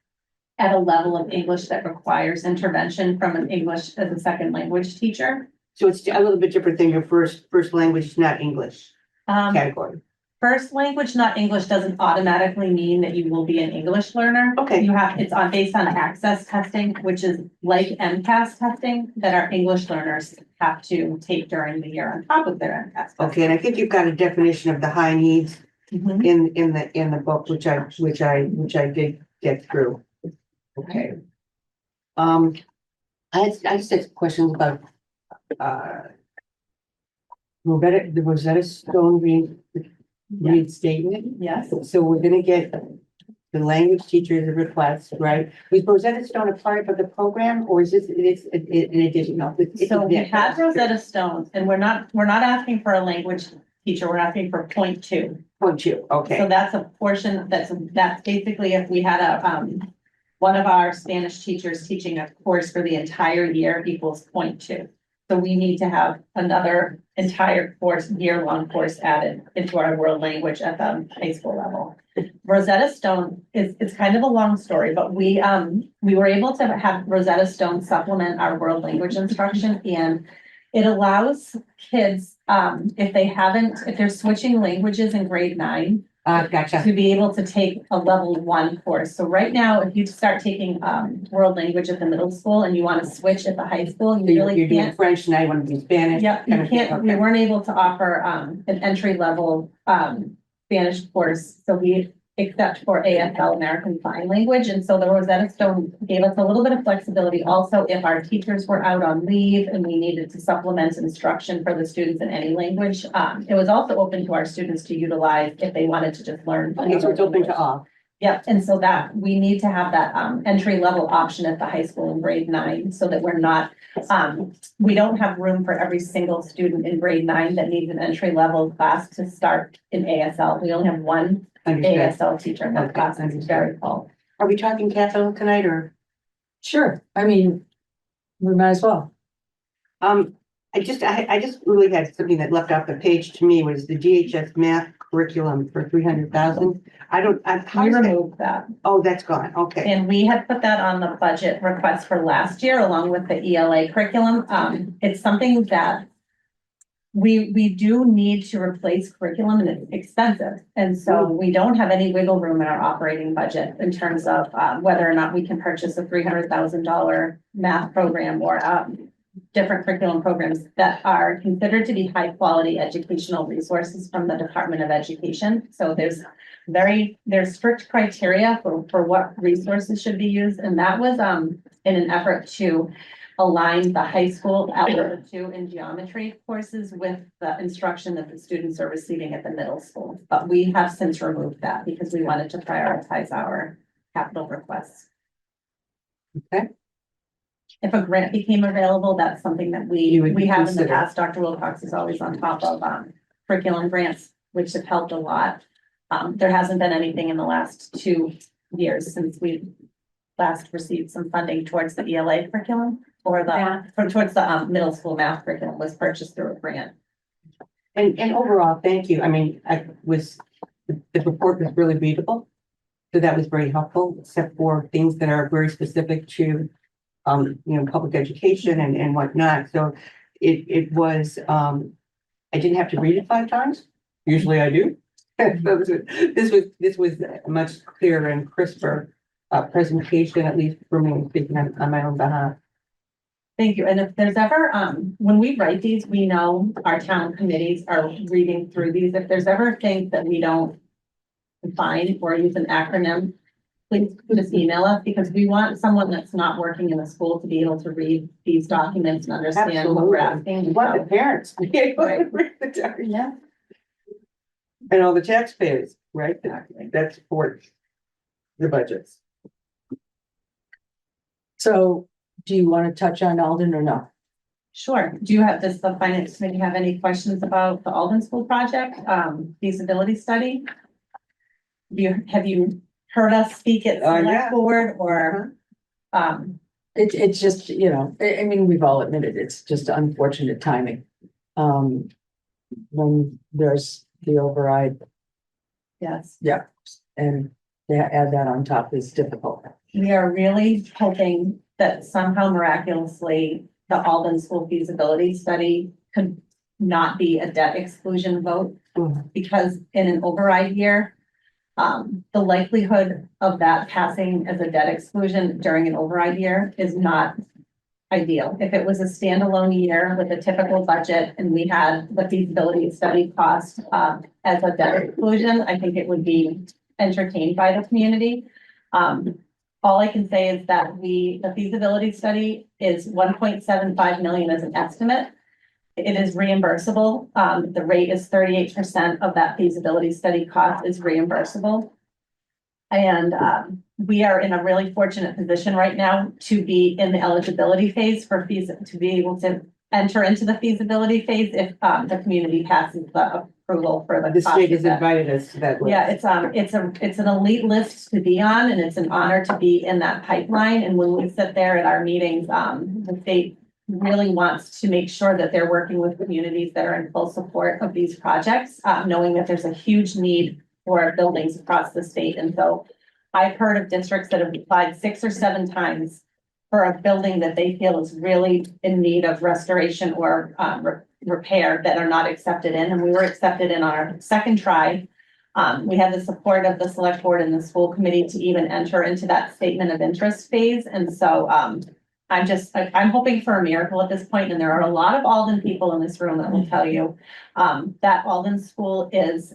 at a level of English that requires intervention from an English as a second language teacher. So it's a little bit different than your first language, not English category. First language, not English, doesn't automatically mean that you will be an English learner. Okay. It's based on access testing, which is like MCAS testing that our English learners have to take during the year on top of their MCAS testing. Okay, and I think you've got a definition of the high needs Mhm. in the book, which I did get through. Okay. I just had questions about the Rosetta Stone reinstatement. Yes. So we're gonna get the language teachers a request, right? Was Rosetta Stone a part of the program, or is this, it's in addition? No, it's So we a- have Rosetta Stone, and we're not asking for a language teacher, we're asking for 0.2. Point two, So okay, that's a portion, that's basically if we had one of our Spanish teachers teaching a course for the entire year equals 0.2. So we need to have another entire course, year-long course added into our world language at the high school level. Rosetta Stone it's kind of a long story, but we were able to have Rosetta Stone supplement our world language instruction, and it allows kids, if they're switching languages in grade 9, gotcha. to be able to take a level 1 course. So right now, if you start taking world language at the middle school and you want to switch at the high school, So you you're really doing can't. French, now you want to do Spanish? Yeah, you kind of thing, can't, we okay. weren't able to offer an entry level Spanish course, so we except for ASL, American Sign Language, and so the Rosetta Stone gave us a little bit of flexibility. Also, if our teachers were out on leave and we needed to supplement instruction for the students in any language, it was also open to our students to utilize if they wanted to just learn. Okay, so it's open to all. Yep, and so that we need to have that entry level option at the high school in grade 9, so that we're not, we don't have room for every single student in grade 9 that needs an entry level class to start in ASL. We only have one Understood. ASL teacher in that Okay, class, and it's very full. Are we talking capital tonight, or? Sure, I mean, we might as well. I just really had something that left off the page to me was the GHS math curriculum for 300,000. How We is that? removed that, Oh, that's gone, okay. and we had put that on the budget request for last year along with the ELA curriculum. It's something that we do need to replace curriculum, and it's expensive. And so we don't have any wiggle room in our operating budget in terms of whether or not we can purchase a $300,000 math program or different curriculum programs that are considered to be high quality educational resources from the Department of Education. So there's strict criteria for what resources should be used. And that was in an effort to align the high school Algebra 2 and geometry courses with the instruction that the students are receiving at the middle school. But we have since removed that because we wanted to prioritize our capital requests. Okay. If a grant became available, that's something that You would we have in the consider. past. Dr. Wilcox is always on top of curriculum grants, which have helped a lot. There hasn't been anything in the last 2 years since we last received some funding towards the ELA curriculum or towards the middle school math curriculum was purchased through a grant. And overall, thank you. I mean, the report was really readable. So that was very helpful, except for things that are very specific to, public education and whatnot. So it was, I didn't have to read it 5 times. Usually I do. This was a much clearer and crisper presentation, at least for me, speaking on my own behalf. Thank you. And if there's ever, when we write these, we know our town committees are reading through these. If there's ever things that we don't find or use an acronym, please just email us because we want someone that's not working in the school to be able to read these documents and understand what we're asking. We want the parents to be able to read the document. Yeah. And all the taxpayers, right? Exactly. That support the budgets. So do you want to touch on Alden or no? Sure. Does the finance committee have any questions about the Alden School project, feasibility study? Have you heard us speak at Yeah. select board or, It's just, I mean, we've all admitted it's just unfortunate timing. When there's the override, yes. yeah, and add that on top is difficult. We are really hoping that somehow miraculously, the Alden School feasibility study could not be a debt exclusion vote. Because in an override year, the likelihood of that passing as a debt exclusion during an override year is not ideal. If it was a standalone year with a typical budget and we had the feasibility study cost as a debt exclusion, I think it would be entertained by the community. All I can say is that the feasibility study is 1.75 million as an estimate. It is reimbursable. The rate is 38% of that feasibility study cost is reimbursable. And we are in a really fortunate position right now to be in the eligibility phase for fees, to be able to enter into the feasibility phase if the community passes the approval for the. The state has invited us to that list. Yeah, it's an elite list to be on, and it's an honor to be in that pipeline. And when we sit there at our meetings, the state really wants to make sure that they're working with communities that are in full support of these projects, knowing that there's a huge need for buildings across the state. And so I've heard of districts that have applied 6 or 7 times for a building that they feel is really in need of restoration or repair that are not accepted in. And we were accepted in our second try. We had the support of the select board and the school committee to even enter into that statement of interest phase. And so I'm hoping for a miracle at this point, and there are a lot of Alden people in this room that will tell you that Alden School is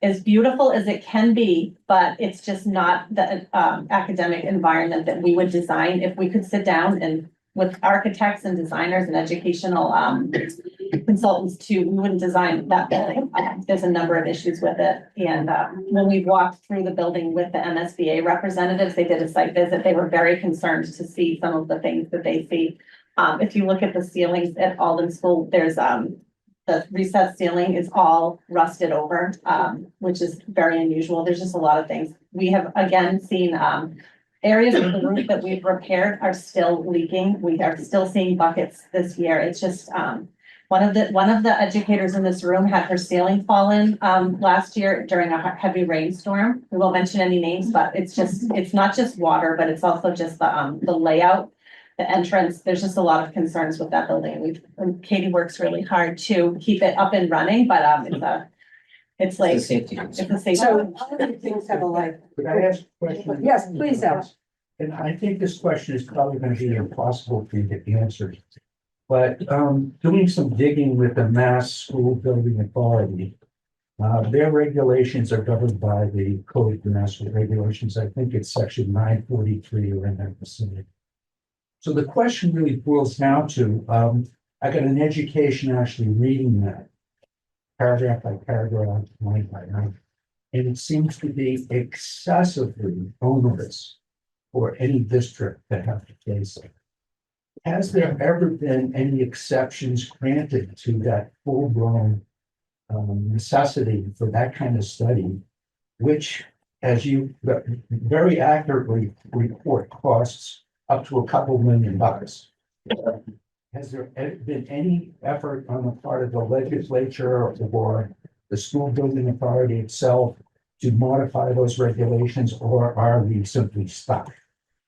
as beautiful as it can be, but it's just not the academic environment that we would design if we could sit down and with architects and designers and educational consultants we wouldn't design that building. There's a number of issues with it. And when we walked through the building with the MSBA representatives, they did a site visit. They were very concerned to see some of the things that they see. If you look at the ceilings at Alden School, there's the recessed ceiling is all rusted over, which is very unusual. There's just a lot of things. We have again seen areas of the roof that we've repaired are still leaking. We are still seeing buckets this year. It's just one of the educators in this room had her ceiling fall in last year during a heavy rainstorm. We won't mention any names, but it's not just water, but it's also just the layout, the entrance. There's just a lot of concerns with that building. And Katie works really hard to keep it up and running, but it's a safety. So other things have a life. Could I ask a question? Yes, please, Al. And I think this question is probably going to be impossible for you to answer. But doing some digging with the Mass School Building Authority, their regulations are governed by the Code of National Regulations. I think it's section 943 or in that vicinity. So the question really boils down to, I got an education actually reading that paragraph by paragraph, line by line. And it seems to be excessively onerous for any district to have to face it. Has there ever been any exceptions granted to that full-blown necessity for that kind of study, which, as you very accurately report, costs up to a couple $1 million? Has there been any effort on the part of the legislature or the school building authority itself to modify those regulations, or are we simply stuck?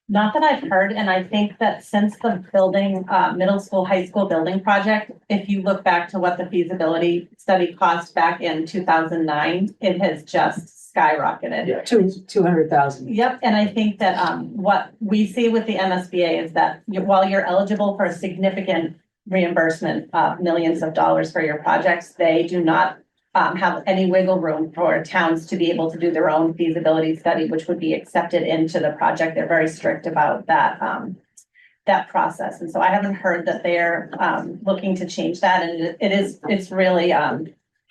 Not that I've heard, and I think that since the building, middle school, high school building project, if you look back to what the feasibility study cost back in 2009, it has just skyrocketed. Yeah, 200,000. Yep, and I think that what we see with the MSBA is that while you're eligible for a significant reimbursement of millions of dollars for your projects, they do not have any wiggle room for towns to be able to do their own feasibility study, which would be accepted into the project. They're very strict about that that process. And so I haven't heard that they're looking to change that. And it's really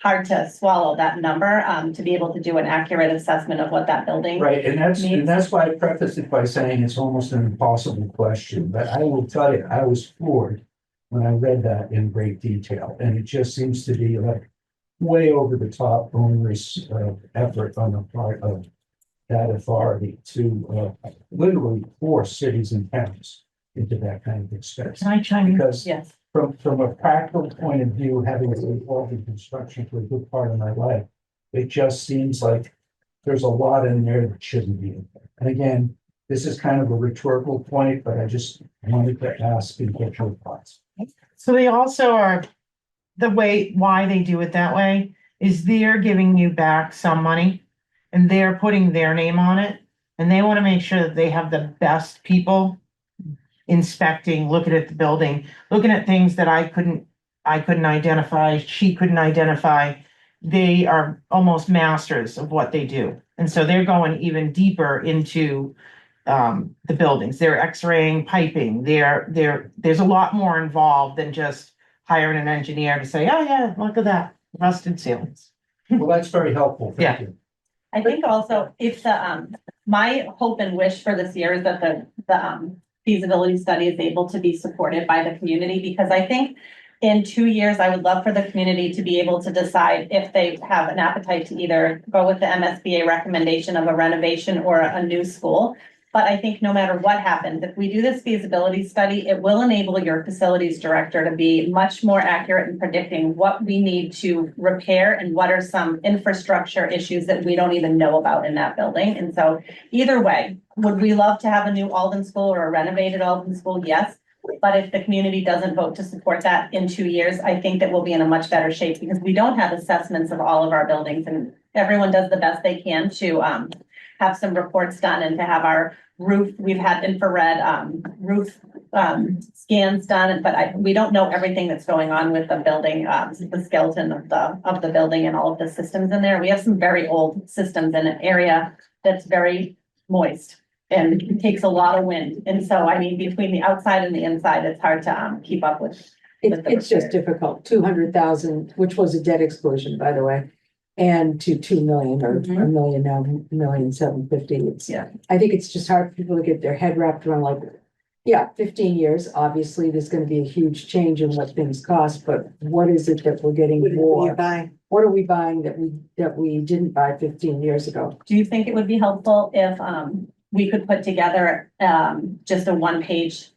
hard to swallow that number to be able to do an accurate assessment of what that building. Right, and needs. that's why I prefaced it by saying it's almost an impossible question, but I will tell you, I was floored when I read that in great detail, and it just seems to be like way over the top onerous effort on the part of that authority to literally force cities and towns into that kind of expense. Can I chime in? Because Yes. from a practical point of view, having been involved in construction for a good part of my life, it just seems like there's a lot in there that shouldn't be in there. And again, this is kind of a rhetorical point, but I just wanted to ask and get your thoughts. So they also are, why they do it that way is they're giving you back some money and they're putting their name on it. And they want to make sure that they have the best people inspecting, looking at the building, looking at things that I couldn't identify, she couldn't identify. They are almost masters of what they do. And so they're going even deeper into the buildings. They're x-raying piping. There's a lot more involved than just hiring an engineer to say, oh yeah, look at that, rusted ceilings. Well, that's very helpful. Thank you. I think also if my hope and wish for this year is that the feasibility study is able to be supported by the community, because I think in 2 years, I would love for the community to be able to decide if they have an appetite to either go with the MSBA recommendation of a renovation or a new school. But I think no matter what happens, if we do this feasibility study, it will enable your facilities director to be much more accurate in predicting what we need to repair and what are some infrastructure issues that we don't even know about in that building. And so either way, would we love to have a new Alden school or a renovated Alden school? Yes. But if the community doesn't vote to support that in 2 years, I think that we'll be in a much better shape, because we don't have assessments of all of our buildings, and everyone does the best they can to have some reports done and to have our roof. We've had infrared roof scans done, but we don't know everything that's going on with the building, the skeleton of the building and all of the systems in there. We have some very old systems in an area that's very moist and it takes a lot of wind. And so, I mean, between the outside and the inside, it's hard to keep up with. It's just difficult. 200,000, which was a debt exclusion, by the way, and to 2 million or a million now, 1,750,000. It's, Yeah. I think it's just hard for people to get their head wrapped around, like, yeah, 15 years, obviously, there's gonna be a huge change in what things cost, but what is it that we're getting more? What are we buying that we didn't buy 15 years ago? Do you think it would be helpful if we could put together just a one-page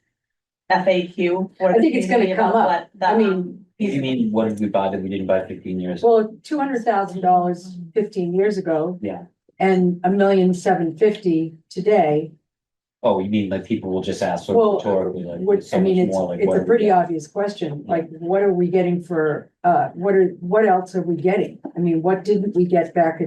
FAQ? I think it's gonna come up. I mean, What do you mean, what did we buy that we didn't buy 15 years? well, $200,000 15 years ago. Yeah. And 1,750,000 today. Oh, you mean like people will just ask Well, rhetorically, like, What, so I mean, much more, like, it's what a did we pretty get? obvious question, like, what are we getting for, what else are we getting? I mean, what didn't we get back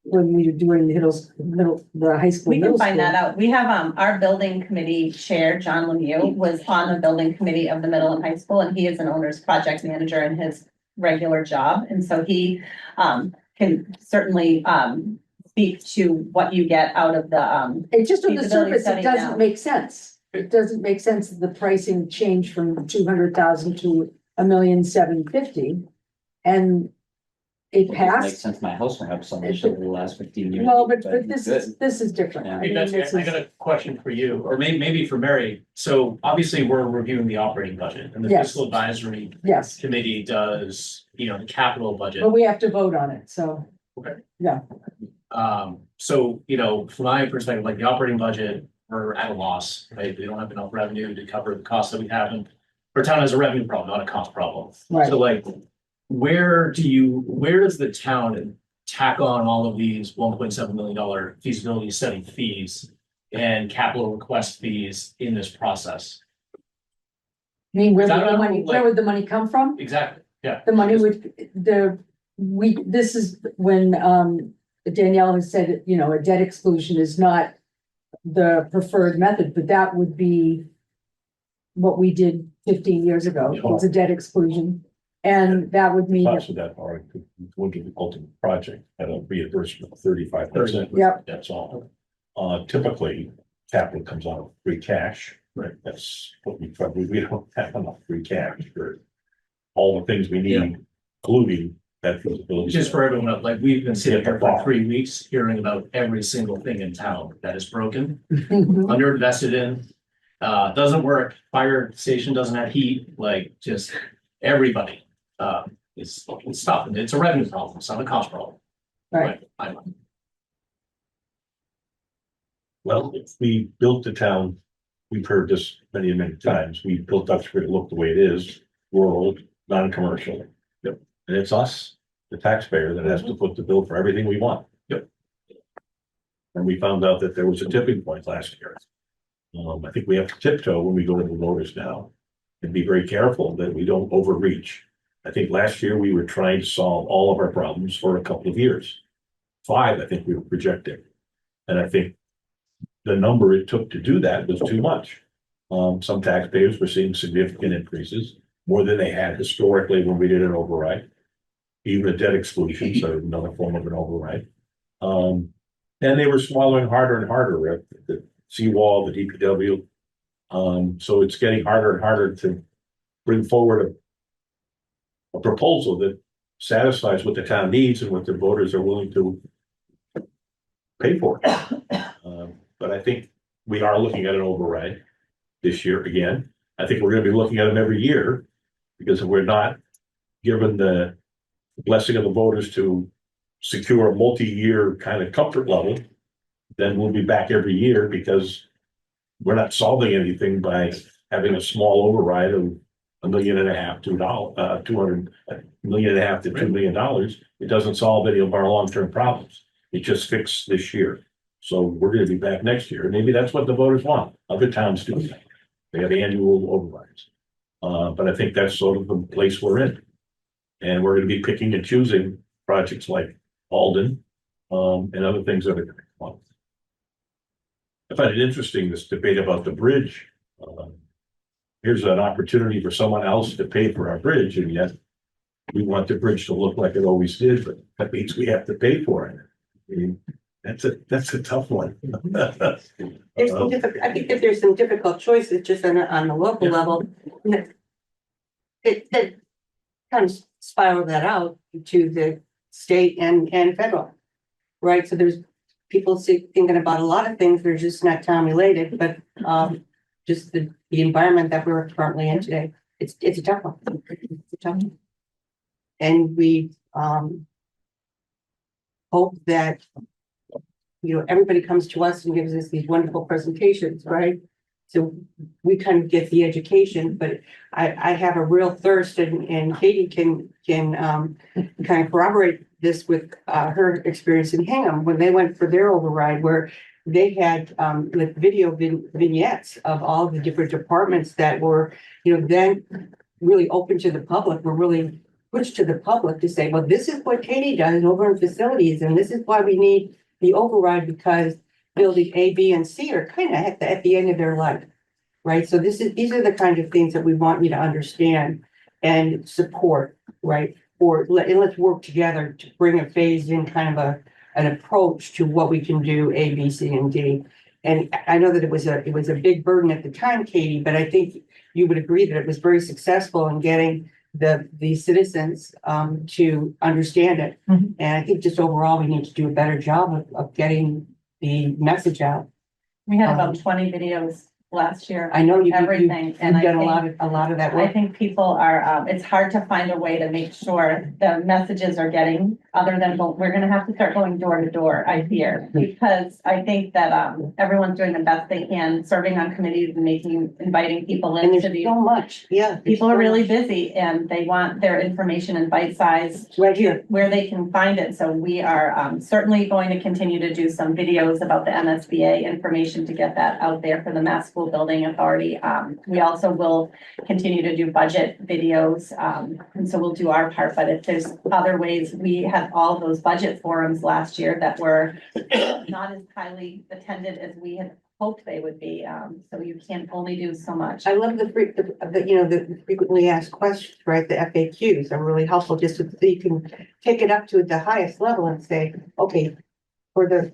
when we were doing the high school. We can middle find school. that out. We have, our building committee chair, John Lemieux, was on the building committee of the middle and high school, and he is an owner's project manager in his regular job. And so he, can certainly, speak to what you get out of the, It just on the feasibility surface, study it doesn't now. make sense. It doesn't make sense that the pricing changed from 200,000 to 1,750,000. And it Makes passed. sense, my house went up so much over the last 15 years. Well, but this good. is different. Yeah. I Hey, mean, Betsy, this I is- got a question for you, or maybe for Mary. So obviously, we're reviewing the operating budget, and the Yes. fiscal advisory Yes, committee does, the capital budget. but we have to vote on it, so. Okay. Yeah. So, from my perspective, like the operating budget, we're at a loss, right? We don't have enough revenue to cover the costs that we have, and our town has a revenue problem, not a cost problem. Right. So like, where does the town tack on all of these $1.7 million feasibility study fees and capital request fees in this process? I mean, where Is that would the what, money, like- where would the money come from? Exactly, yeah. The money would, this is when, Danielle has said, a debt exclusion is not the preferred method, but that would be what we did 15 years ago. It's a debt exclusion. And that would mean, Cost of that are going to the ultimate project at a reimbursement of 35%. Yep. That's all. Typically, capital comes out of free cash. Right. That's what we don't have enough free cash for all the things we need, including that feasibility. Just for everyone, like, we've been sitting here for 3 weeks hearing about every single thing in town that is broken, underinvested in, doesn't work, fire station doesn't have heat, like, just everybody. It's tough, and it's a revenue problem, it's not a cost problem. right, Well, if we built the town, we've heard this many, many times, we built Duxbury to look the way it is, rural, non-commercial. Yep. And it's us, the taxpayer, that has to foot the bill for everything we want. Yep. And we found out that there was a tipping point last year. I think we have to tiptoe when we go to the voters now and be very careful that we don't overreach. I think last year we were trying to solve all of our problems for a couple of years. 5, I think we were projecting. And I think the number it took to do that was too much. Some taxpayers were seeing significant increases, more than they had historically when we did an override. Even a debt exclusion, so another form of an override. And they were swallowing harder and harder, the seawall, the DPW. So it's getting harder and harder to bring forward a proposal that satisfies what the town needs and what the voters are willing to pay for. But I think we are looking at an override this year again. I think we're going to be looking at them every year, because if we're not given the blessing of the voters to secure a multi-year kind of comfort level, then we'll be back every year, because we're not solving anything by having a small override of $1.5 million, $200 million to $2 million. It doesn't solve any of our long-term problems. It just fixed this year. So we're going to be back next year. And maybe that's what the voters want. Other towns do that. They have annual overrides. But I think that's sort of the place we're in. And we're going to be picking and choosing projects like Alden, and other things that are going to come up. I find it interesting, this debate about the bridge. Here's an opportunity for someone else to pay for our bridge, and yet we want the bridge to look like it always did, but that means we have to pay for it. I mean, that's a tough one. I think that there's some difficult choices just on the local level. It kind of spiral that out to the state and federal, right? So there's people thinking about a lot of things that are just not town related, but just the environment that we're currently in today. It's a tough one. It's a tough one. And we hope that everybody comes to us and gives us these wonderful presentations, right? So we kind of get the education, but I have a real thirst, and Katie can kind of corroborate this with her experience in Hingham when they went for their override, where they had like video vignettes of all the different departments that were, then really open to the public, were really push to the public to say, well, this is what Katie does over in facilities, and this is why we need the override, because building A, B, and C are kind of at the end of their life. Right? So these are the kind of things that we want you to understand and support, right? And let's work together to bring a phase in kind of an approach to what we can do A, B, C, and D. And I know that it was a big burden at the time, Katie, but I think you would agree that it was very successful in getting the citizens to understand it. Mhm. And I think just overall, we need to do a better job of getting the message out. We had about 20 videos last year. I know Everything, and you've I done think- a lot of that I work. think people are, it's hard to find a way to make sure the messages are getting, other than, we're gonna have to start going door to door, I fear. Because I think that, everyone's doing the best they can, serving on committees and inviting people And into there's these. so much, yeah. People are really busy and they want their information in bite size Right here. where they can find it. So we are, certainly going to continue to do some videos about the MSBA information to get that out there for the Mass School Building Authority. We also will continue to do budget videos, and so we'll do our part, but if there's other ways, we had all of those budget forums last year that were not as highly attended as we had hoped they would be, so you can only do so much. I love the frequently asked questions, right? The FAQs are really helpful, just so that you can take it up to the highest level and say, okay, for the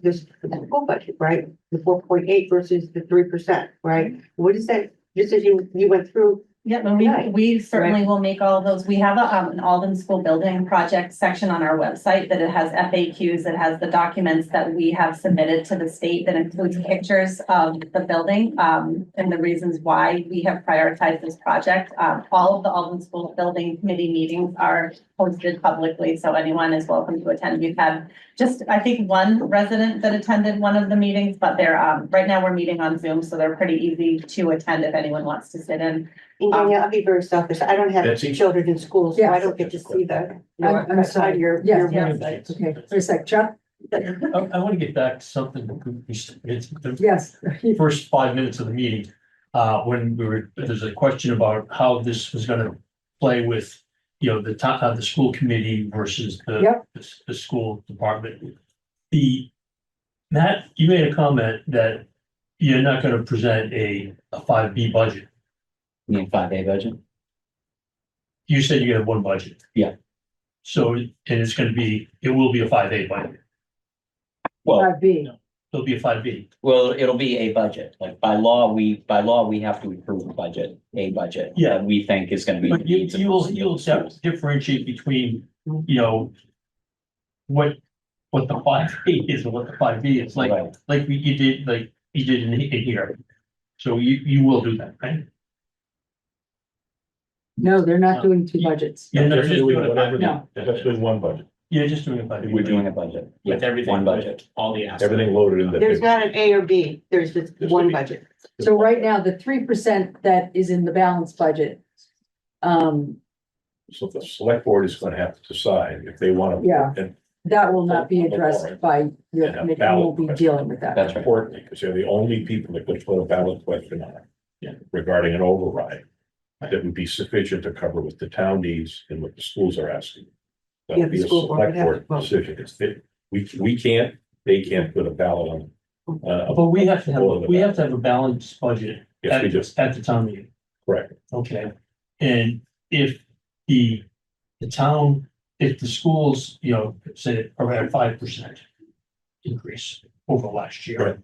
school budget, right? The 4.8 versus the 3%, right? What is that? Just as you went through. Yeah, and we certainly will make all of those. We have an Alden School Building Project section on our website that it has FAQs, that has the documents that we have submitted to the state that includes pictures of the building, and the reasons why we have prioritized this project. All of the Alden School Building Committee meetings are posted publicly, so anyone is welcome to attend. We've had just, I think, one resident that attended one of the meetings, but they're, right now we're meeting on Zoom, so they're pretty easy to attend if anyone wants to sit in. And Danielle, I'll be very selfish. I don't have Betsy? children in school, so I Yes. don't get to see the. I'm sorry. Yes, website. Okay, for a sec, Chuck? I want to get back to something, it's the Yes. first 5 minutes of the meeting. When there's a question about how this was gonna play with, the school committee versus Yep. the school department. Matt, you made a comment that you're not gonna present a 5B budget. You mean 5A budget? You said you have one budget. Yeah. So, and it will be a 5A budget. Well, 5B. It'll be a 5B. well, it'll be a budget. Like by law, we have to approve a budget. Yeah. That we think is gonna be. But you'll have to differentiate between, what the 5A is and what the 5B is, Right. like you did in here. So you will do that, right? No, they're not doing two budgets. You're not They're just doing doing a whatever, 5B. that's doing one budget, You're just doing a 5B. We're doing a budget. With Yeah, everything. one budget. All the aspects. everything loaded in the. There's not an A or B, there's just one budget. So right now, the 3% that is in the balanced budget. So the select board is gonna have to decide if they want to. Yeah. And That will not be addressed by your And a committee, we will be ballot dealing with that. That's right. importantly, because they're the only people that could put a ballot question on. Regarding an override. That would be sufficient to cover what the town needs and what the schools are asking. That Yeah, would the be a school board would select have to board vote. decision. We can't, they can't put a ballot on. But we have to have a balanced budget Yes, we do. at the town meeting. Correct. Okay, and if the town, if the schools, say are at 5% increase over last year. Right.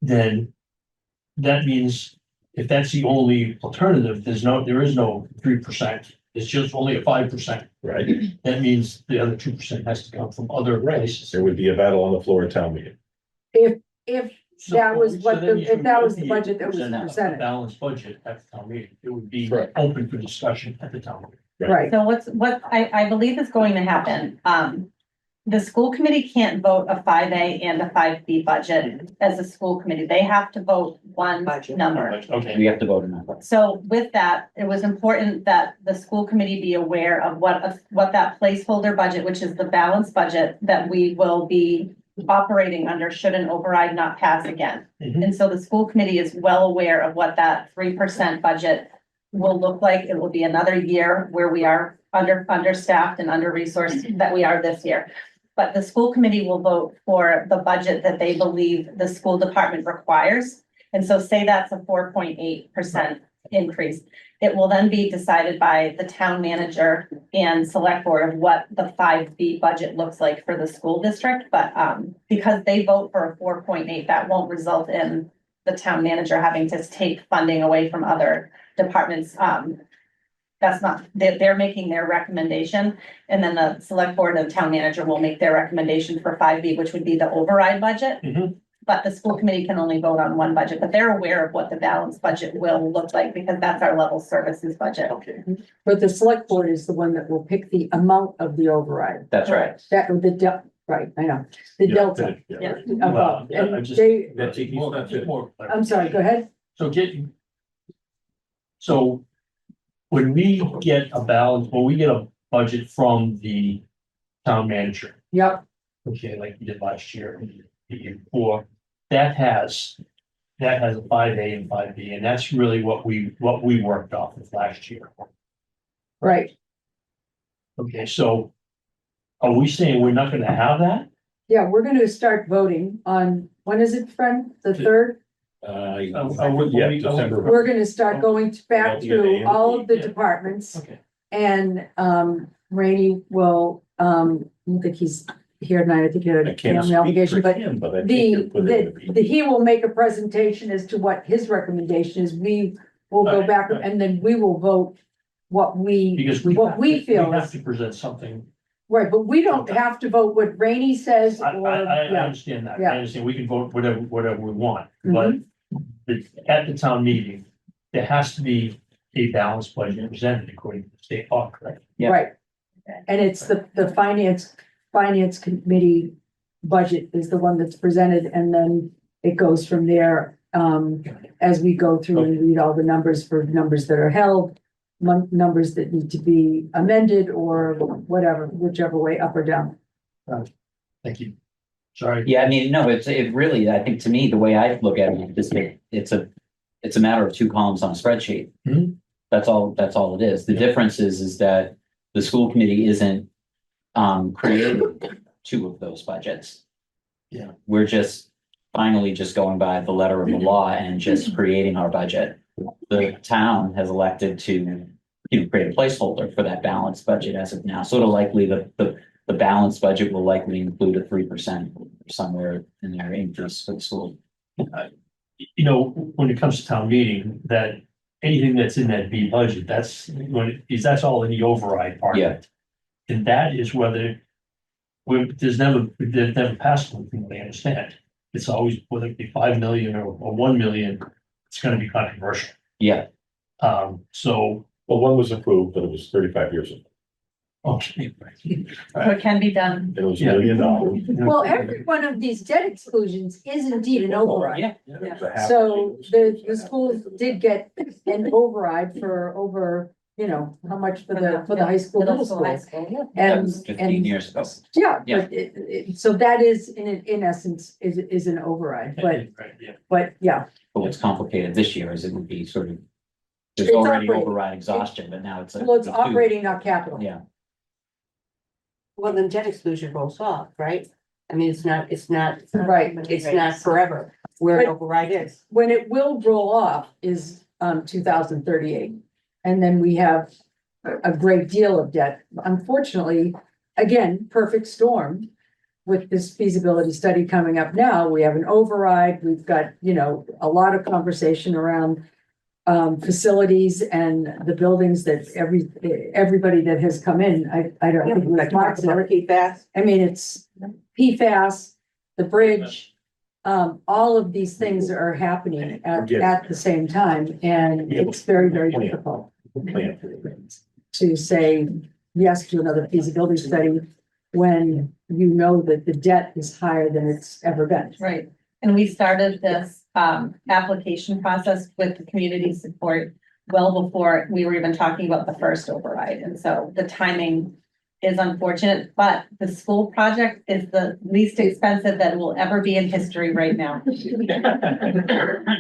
Then that means if that's the only alternative, there is no 3%. It's just only a 5%. Right. That means the other 2% has to come from other places. There would be a battle on the floor of town meeting. If that was So what then you if that was the should budget that was present a presented, balanced budget at the town meeting, it would be Correct. open for discussion at the town meeting. right? So what I believe is going to happen, the school committee can't vote a 5A and a 5B budget as a school committee. They have to vote one Budget. number. Okay. We have to vote on that. So with that, it was important that the school committee be aware of what that placeholder budget, which is the balanced budget that we will be operating under should an override not pass again. Mhm. And so the school committee is well aware of what that 3% budget will look like. It will be another year where we are understaffed and under-resourced that we are this year. But the school committee will vote for the budget that they believe the school department requires. And so say that's a 4.8% increase. It will then be decided by the town manager and select board of what the 5B budget looks like for the school district. But because they vote for a 4.8, that won't result in the town manager having to take funding away from other departments. That's not, they're making their recommendation, and then the select board and town manager will make their recommendation for 5B, which would be the override budget. But the school committee can only vote on one budget, but they're aware of what the balanced budget will look like because that's our level services budget. Okay. But the select board is the one that will pick the amount of the override. That's right. Right, I know, the Yeah, delta yeah. above. Well, I And just- they, That's it. More- That's it. more I'm sorry, go ahead. So when we get a balance, when we get a budget from the town manager, Yep, okay, like we did last year, and the year before, that has a 5A and 5B, and that's really what we worked off of last year. right. Okay, so are we saying we're not gonna have that? Yeah, we're gonna start voting on, when is it, friend? The third? Yeah, December. We're gonna start going back Yeah, through yeah, all of the yeah. departments. Okay. And Rainey will, I don't think he's here tonight, I think he had I a can't family speak obligation, for but him, but I think the, you're putting it. he will make a presentation as to what his recommendation is. We will go Right, back right. and then we will vote what Because we what we feel have is, to present something. right, but we don't have to vote what Rainey says I or, yeah, understand that. yeah. I understand we can vote whatever we want, but at the town meeting, there has to be a balanced budget presented according to the state law, correct? Yeah. right. And it's the finance committee budget is the one that's presented, and then it goes from there. As we go through and read all the numbers for numbers that are held, numbers that need to be amended or whatever, whichever way, up or down. Thank you. Sorry. Yeah, I mean, no, it really, I think to me, the way I look at it is that it's a matter of two columns on a spreadsheet. Mhm. That's all it is. The difference is that the school committee isn't creating two of those budgets. Yeah. We're just finally just going by the letter of the law and just creating our budget. The town has elected to, create a placeholder for that balanced budget as of now. So it'll likely, the balanced budget will likely include a 3% somewhere in their increase for the school. When it comes to town meeting, that anything that's in that B budget, that's all in the override part. Yeah. And that is whether, they've never passed one from what I understand. It's always, whether it be 5 million or 1 million, it's gonna be controversial. Yeah, So, Well, one was approved, but it was 35 years ago. okay. So it can be done. It was $1 Yeah. million. Well, every one of these debt exclusions is indeed an override. yeah. It was a half- So the schools did get an override for over, how much for the high school, middle school. high school, yeah. That And, was 15 and, years ago. yeah, Yeah. but so that is in essence is an override, Right, yeah. but yeah, But what's complicated this year is it would be sort of, there's It's already operating. override exhaustion, but now it's like. well, it's the two. operating, not capital. Yeah, Well, then debt exclusion rolls off, right? I mean, it's not, Right. it's not forever where an override is. When it will roll off is 2038. And then we have a great deal of debt. Unfortunately, again, perfect storm. With this feasibility study coming up now, we have an override. We've got, a lot of conversation around facilities and the buildings that everybody that has come in, I don't think. Like Mark's PFAS. I mean, it's PFAS, the bridge, all of these things are happening at the same time, and it's very, very difficult Plan for it. to say yes to another feasibility study when you know that the debt is higher than it's ever been. Right, and we started this application process with the community support well before we were even talking about the first override, and so the timing is unfortunate, but the school project is the least expensive that will ever be in history right now.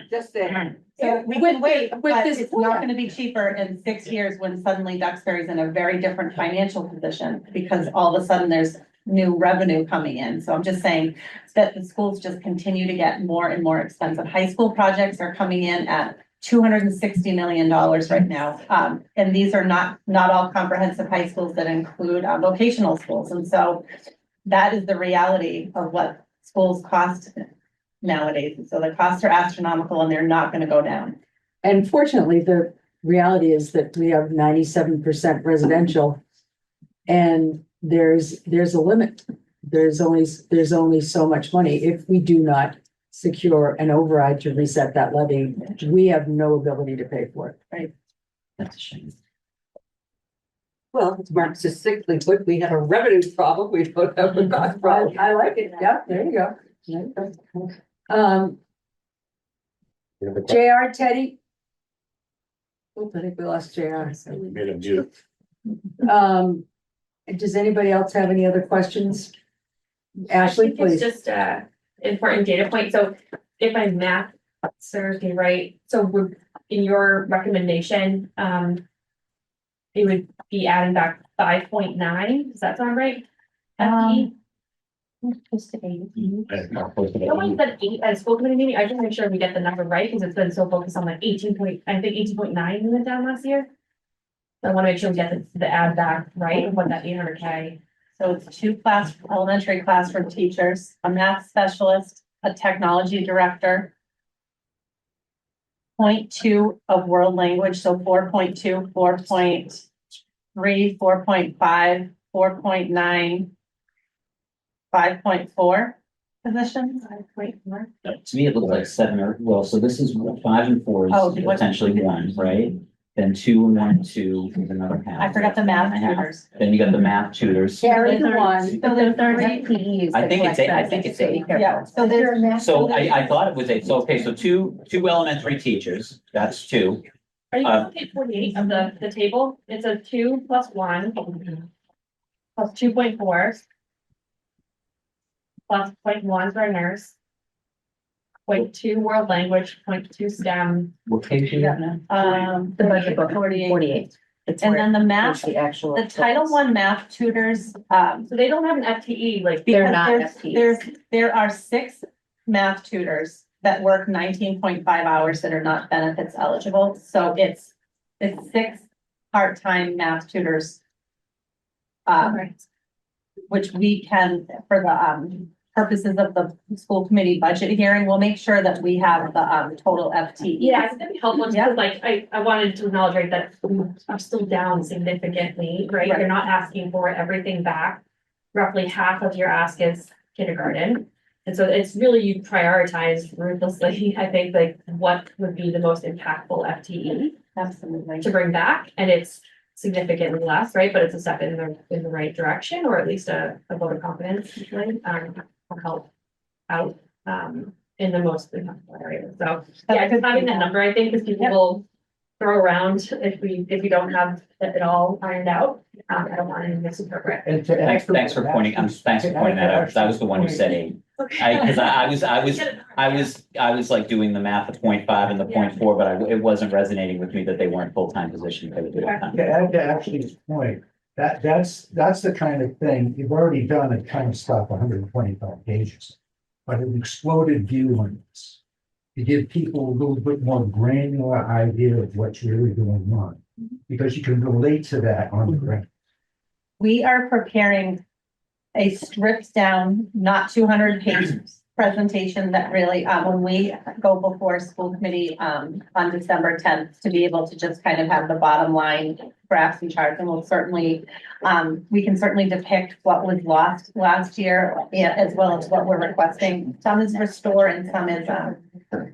Just saying. So we can wait, with but this it's not plan. gonna be cheaper in 6 years when suddenly Duxbury's in a very different financial position, because all of a sudden there's new revenue coming in. So I'm just saying that the schools just continue to get more and more expensive. High school projects are coming in at $260 million right now. And these are not all comprehensive high schools that include vocational schools. And so that is the reality of what schools cost nowadays. And so the costs are astronomical and they're not gonna go down. And fortunately, the reality is that we have 97% residential. And there's a limit. There's only so much money. If we do not secure an override to reset that levy, we have no ability to pay for it. Right. That's a shame. Well, it's marked succinctly put, we have a revenue problem, we don't have a cost problem. I like it. Yeah, there you go. There you go. JR, Teddy? Oops, I think we lost JR. Made him mute. Does anybody else have any other questions? Ashley, I think it's please. just a important data point. So if my math serves me right, so we're in your recommendation, it would be adding back 5.9. Does that sound right? FTE? Close to 8. Someone said 8 at a school committee meeting. I just want to make sure we get the number right because it's been so focused on like 18.9 we went down last year. So I want to make sure we get the add back right of what that 800K. So it's 2 elementary classroom teachers, a math specialist, a technology director, 0.2 of world language, so 4.2, 4.3, 4.5, 4.9, 5.4 positions. 5.4. To me, it looked like 7 or, well, so this is 5 and 4 is Oh, potentially 1, right? Then 2 and 1, 2 is another half. I forgot the math And a half. tutors. Then you got the math tutors. Carry the one. So there's I think it's 8, I think it's 8. Yeah, so there's. So I thought it was 8. So, okay, so two elementary teachers, that's 2. Are you on page 48 of the table? It's a 2 plus 1 plus 2.4 plus 0.1 for a nurse. 0.2 world language, 0.2 STEM. What page you got now? The budget book, 48. And then the math, the Title I math tutors, So they don't have an FTE, like because there are 6 math tutors that work 19.5 hours that are not benefits eligible. So it's 6 part-time math tutors. Which we can, for the purposes of the school committee budget hearing, we'll make sure that we have the total FTE. Yeah, I think that'd be helpful, just because, like, I wanted to acknowledge, right, that I'm still down significantly, right? Right. You're not asking for everything back. Roughly half of your ask is kindergarten. And so it's really, you prioritize ruthlessly, I think, like, what would be the most impactful FTE Absolutely. to bring back, and it's significantly less, right? But it's a step in the right direction, or at least a vote of confidence, usually, will help out, in the most impactful areas. So, yeah, because having that number, I think, is people will throw around if we don't have it all ironed out. I don't want to misinterpret. And to Thanks for pointing that out, 'cause I was the one who said 8. Because I was like doing the math of 0.5 and the 0.4, but it wasn't resonating with me that they weren't full-time positions. They were full-time. To add to Ashley's point, that's the kind of thing, you've already done a kind of stuff 125 pages. But an exploded view on this, to give people a little bit more granular idea of what's really going on. Because you can relate to that on the ground. We are preparing a stripped down, not 200-page presentation that really, when we go before school committee, on December 10th, to be able to just kind of have the bottom line graphs and charts, and we'll certainly, we can certainly depict what was lost last year, as well as what we're requesting. Some is restore and some is,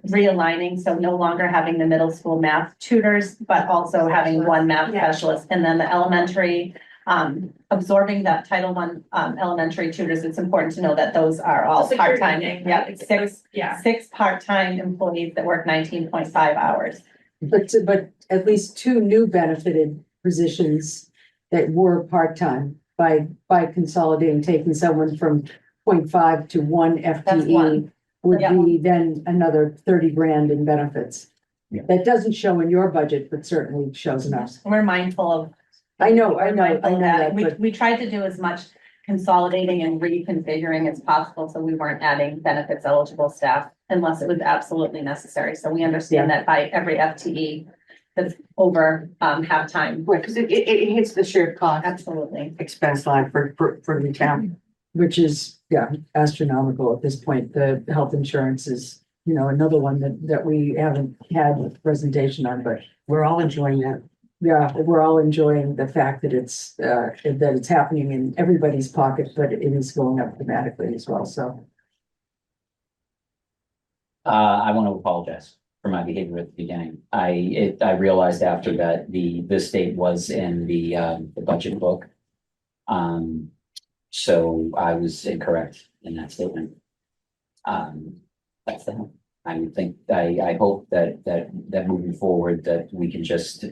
realigning, so no longer having the middle school math tutors, but also having one math specialist, and then the elementary, absorbing that Title I, elementary tutors. It's important to know that those are all Security part-time. thing, Yeah, right? six Yeah. 6 part-time employees that work 19.5 hours. But at least 2 new benefited positions that were part-time by consolidating, taking someone from 0.5 to 1 That's FTE one. would Yeah. be then another 30 grand in benefits. Yeah. That doesn't show in your budget, but certainly shows in ours. We're mindful of. I know we're mindful of that, We, but we tried to do as much consolidating and reconfiguring as possible, so we weren't adding benefits eligible staff unless it was absolutely necessary. So we understand that by every FTE that's over, halftime. Right, because it hits the shared cost Absolutely. expense line for the town. which is, yeah, astronomical at this point. The health insurance is, another one that we haven't had a presentation on, but We're all enjoying that. yeah, we're all enjoying the fact that it's happening in everybody's pocket, but it is going up dramatically as well, so. I want to apologize for my behavior at the beginning. I realized after that this date was in the budget book. So I was incorrect in that statement. That's that. I would think, I hope that moving forward, that we can just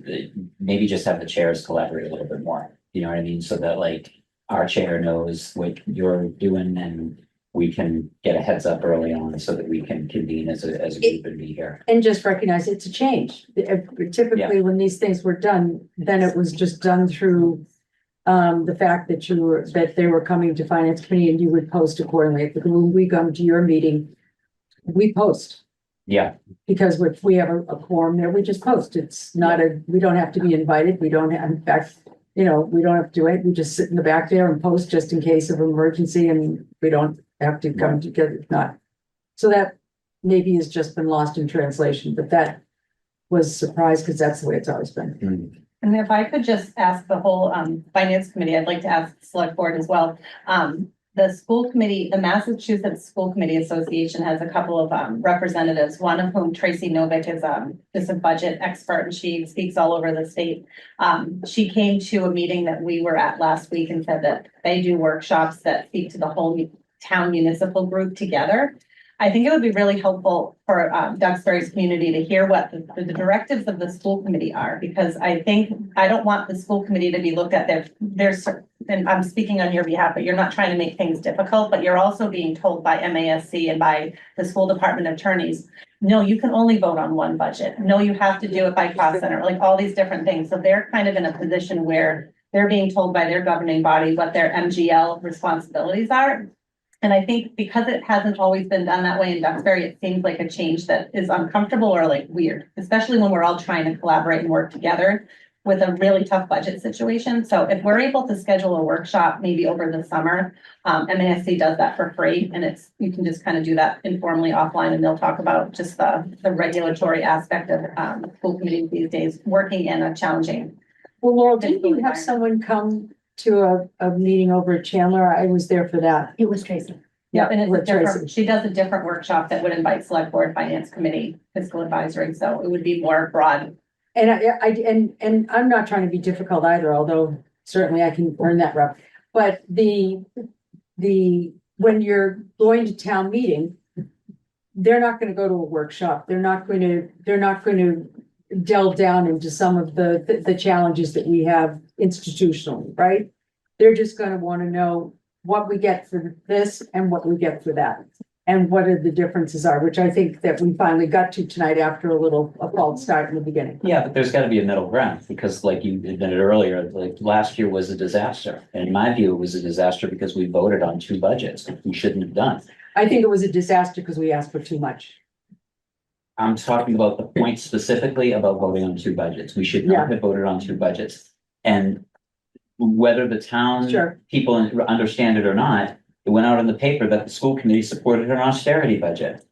maybe just have the chairs collaborate a little bit more. You know what I mean? So that like our chair knows what you're doing and we can get a heads up early on so that we can convene as a group and be here. And just recognize it's a change. Typically, when these things were done, then it was just done through the fact that they were coming to finance committee and you would post accordingly. When we come to your meeting, we post. Yeah, Because if we have a quorum there, we just post. It's not we don't have to be invited. We don't have, in fact, we don't have to do it. We just sit in the back there and post just in case of emergency and we don't have to come together if not. So that maybe has just been lost in translation, but that was surprised because that's the way it's always been. And if I could just ask the whole finance committee, I'd like to ask the select board as well. The school committee, the Massachusetts School Committee Association has a couple of representatives, one of whom Tracy Novick is a budget expert and she speaks all over the state. She came to a meeting that we were at last week and said that they do workshops that speak to the whole town municipal group together. I think it would be really helpful for Duxbury's community to hear what the directives of the school committee are, because I don't want the school committee to be looked at and I'm speaking on your behalf, but you're not trying to make things difficult, but you're also being told by MASC and by the school department attorneys, no, you can only vote on one budget. No, you have to do it by cost center, like all these different things. So they're kind of in a position where they're being told by their governing body what their MGL responsibilities are. And I think because it hasn't always been done that way in Duxbury, it seems like a change that is uncomfortable or like weird, especially when we're all trying to collaborate and work together with a really tough budget situation. So if we're able to schedule a workshop, maybe over the summer, MASC does that for free and you can just kind of do that informally offline and they'll talk about just the regulatory aspect of school committees these days, working in a challenging. Well, Laurel, didn't you have someone come to a meeting over at Chandler? I was there for that. It was Tracy. Yeah, and it's a with different, Tracy. she does a different workshop that would invite select board, finance committee, fiscal advisory, so it would be more broad. And I'm not trying to be difficult either, although certainly I can earn that rep. But when you're going to town meeting, they're not going to go to a workshop. They're not going to delve down into some of the challenges that we have institutionally, right? They're just going to want to know what we get for this and what we get for that. And what are the differences are, which I think that we finally got to tonight after a false start in the beginning. yeah, but there's got to be a middle ground because like you admitted earlier, like last year was a disaster. And in my view, it was a disaster because we voted on 2 budgets we shouldn't have done. I think it was a disaster because we asked for too much. I'm talking about the point specifically about voting on 2 budgets. We should not have voted on 2 budgets. And whether the town people understand it or not, it went out in the paper that the school committee supported an austerity budget.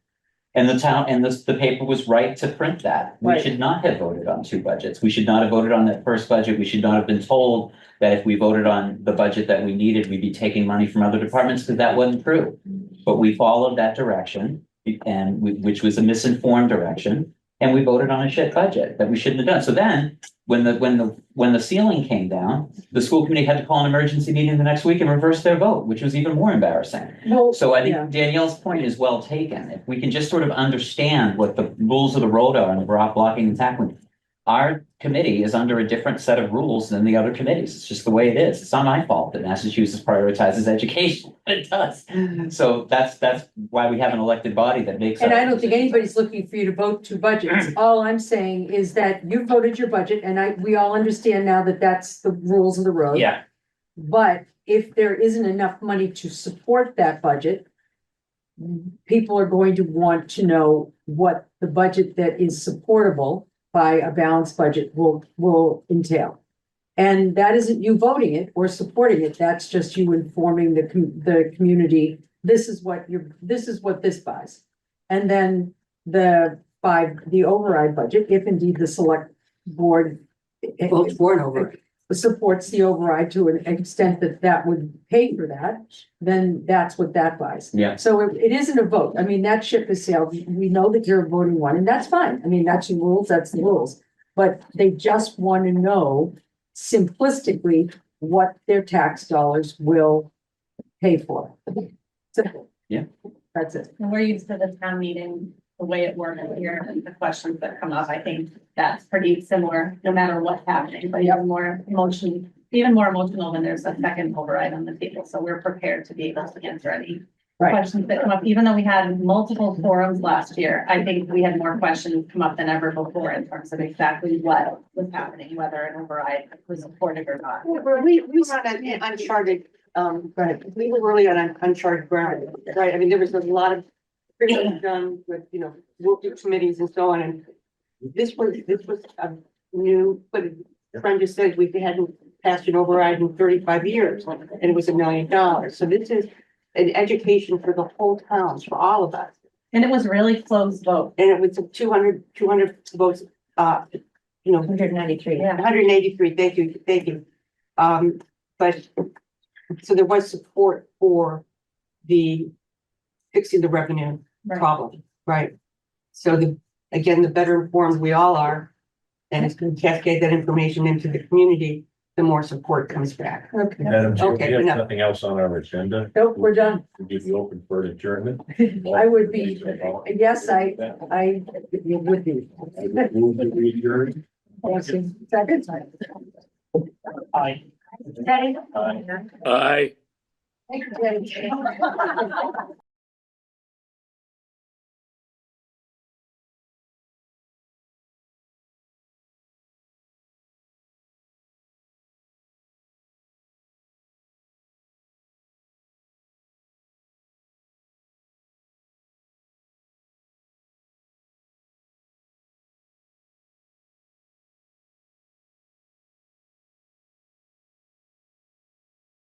And the town and the paper was right to print that. We should not have voted on 2 budgets. We should not have voted on that first budget. We should not have been told that if we voted on the budget that we needed, we'd be taking money from other departments because that wasn't true. But we followed that direction and which was a misinformed direction. And we voted on a shit budget that we shouldn't have done. So then when the ceiling came down, the school committee had to call an emergency meeting the next week and reverse their vote, which was even more embarrassing. So I think Danielle's point is well taken. If we can just sort of understand what the rules of the road are and the blocking and tackling. our committee is under a different set of rules than the other committees. It's just the way it is. It's not my fault that Massachusetts prioritizes education. It does. So that's why we have an elected body that makes. And our I don't think decisions. anybody's looking for you to vote two budgets. All I'm saying is that you voted your budget and we all understand now that that's the rules of the road. Yeah, But if there isn't enough money to support that budget, people are going to want to know what the budget that is supportable by a balanced budget will entail. And that isn't you voting it or supporting it. That's just you informing the community, this is what this buys. And then the override budget, if indeed the select board Votes for an override. supports the override to an extent that would pay for that, then that's what that buys. yeah. So it isn't a vote. I mean, that ship has sailed. We know that you're voting one, and that's fine. I mean, that's the rules, that's the rules. But they just want to know simplistically what their tax dollars will pay for. Simple. Yeah. That's it. And we're used to the town meeting, the way it works here, and the questions that come up, I think that's pretty similar, no matter what's happening, but even more emotional when there's a second override on the table. So we're prepared to be able to answer any Right. questions that come up, even though we had multiple forums last year. I think we had more questions come up than ever before in terms of exactly what was happening, whether an override was supported or not. We were on an uncharted, right, we were really on an uncharted ground, right? I mean, there was a lot of research done with, working committees and so on, and this was a new, but friend just said we hadn't passed an override in 35 years, and it was $1 million. So this is an education for the whole town, for all of us. And it was really close vote. And it was 200 votes, 193. Yeah. 183, thank you. But, so there was support for the fixing the revenue problem, right? So the better informed we all are, and it's going to cascade that information into the community, the more support comes back. Okay. Madam Chair, Okay, we have enough. nothing else on our agenda. Nope, we're done. Would you be open for adjournment? I would be, yes, I would be. Move to adjourn. Second. Aye. Patty? Aye. Thank you, Patty.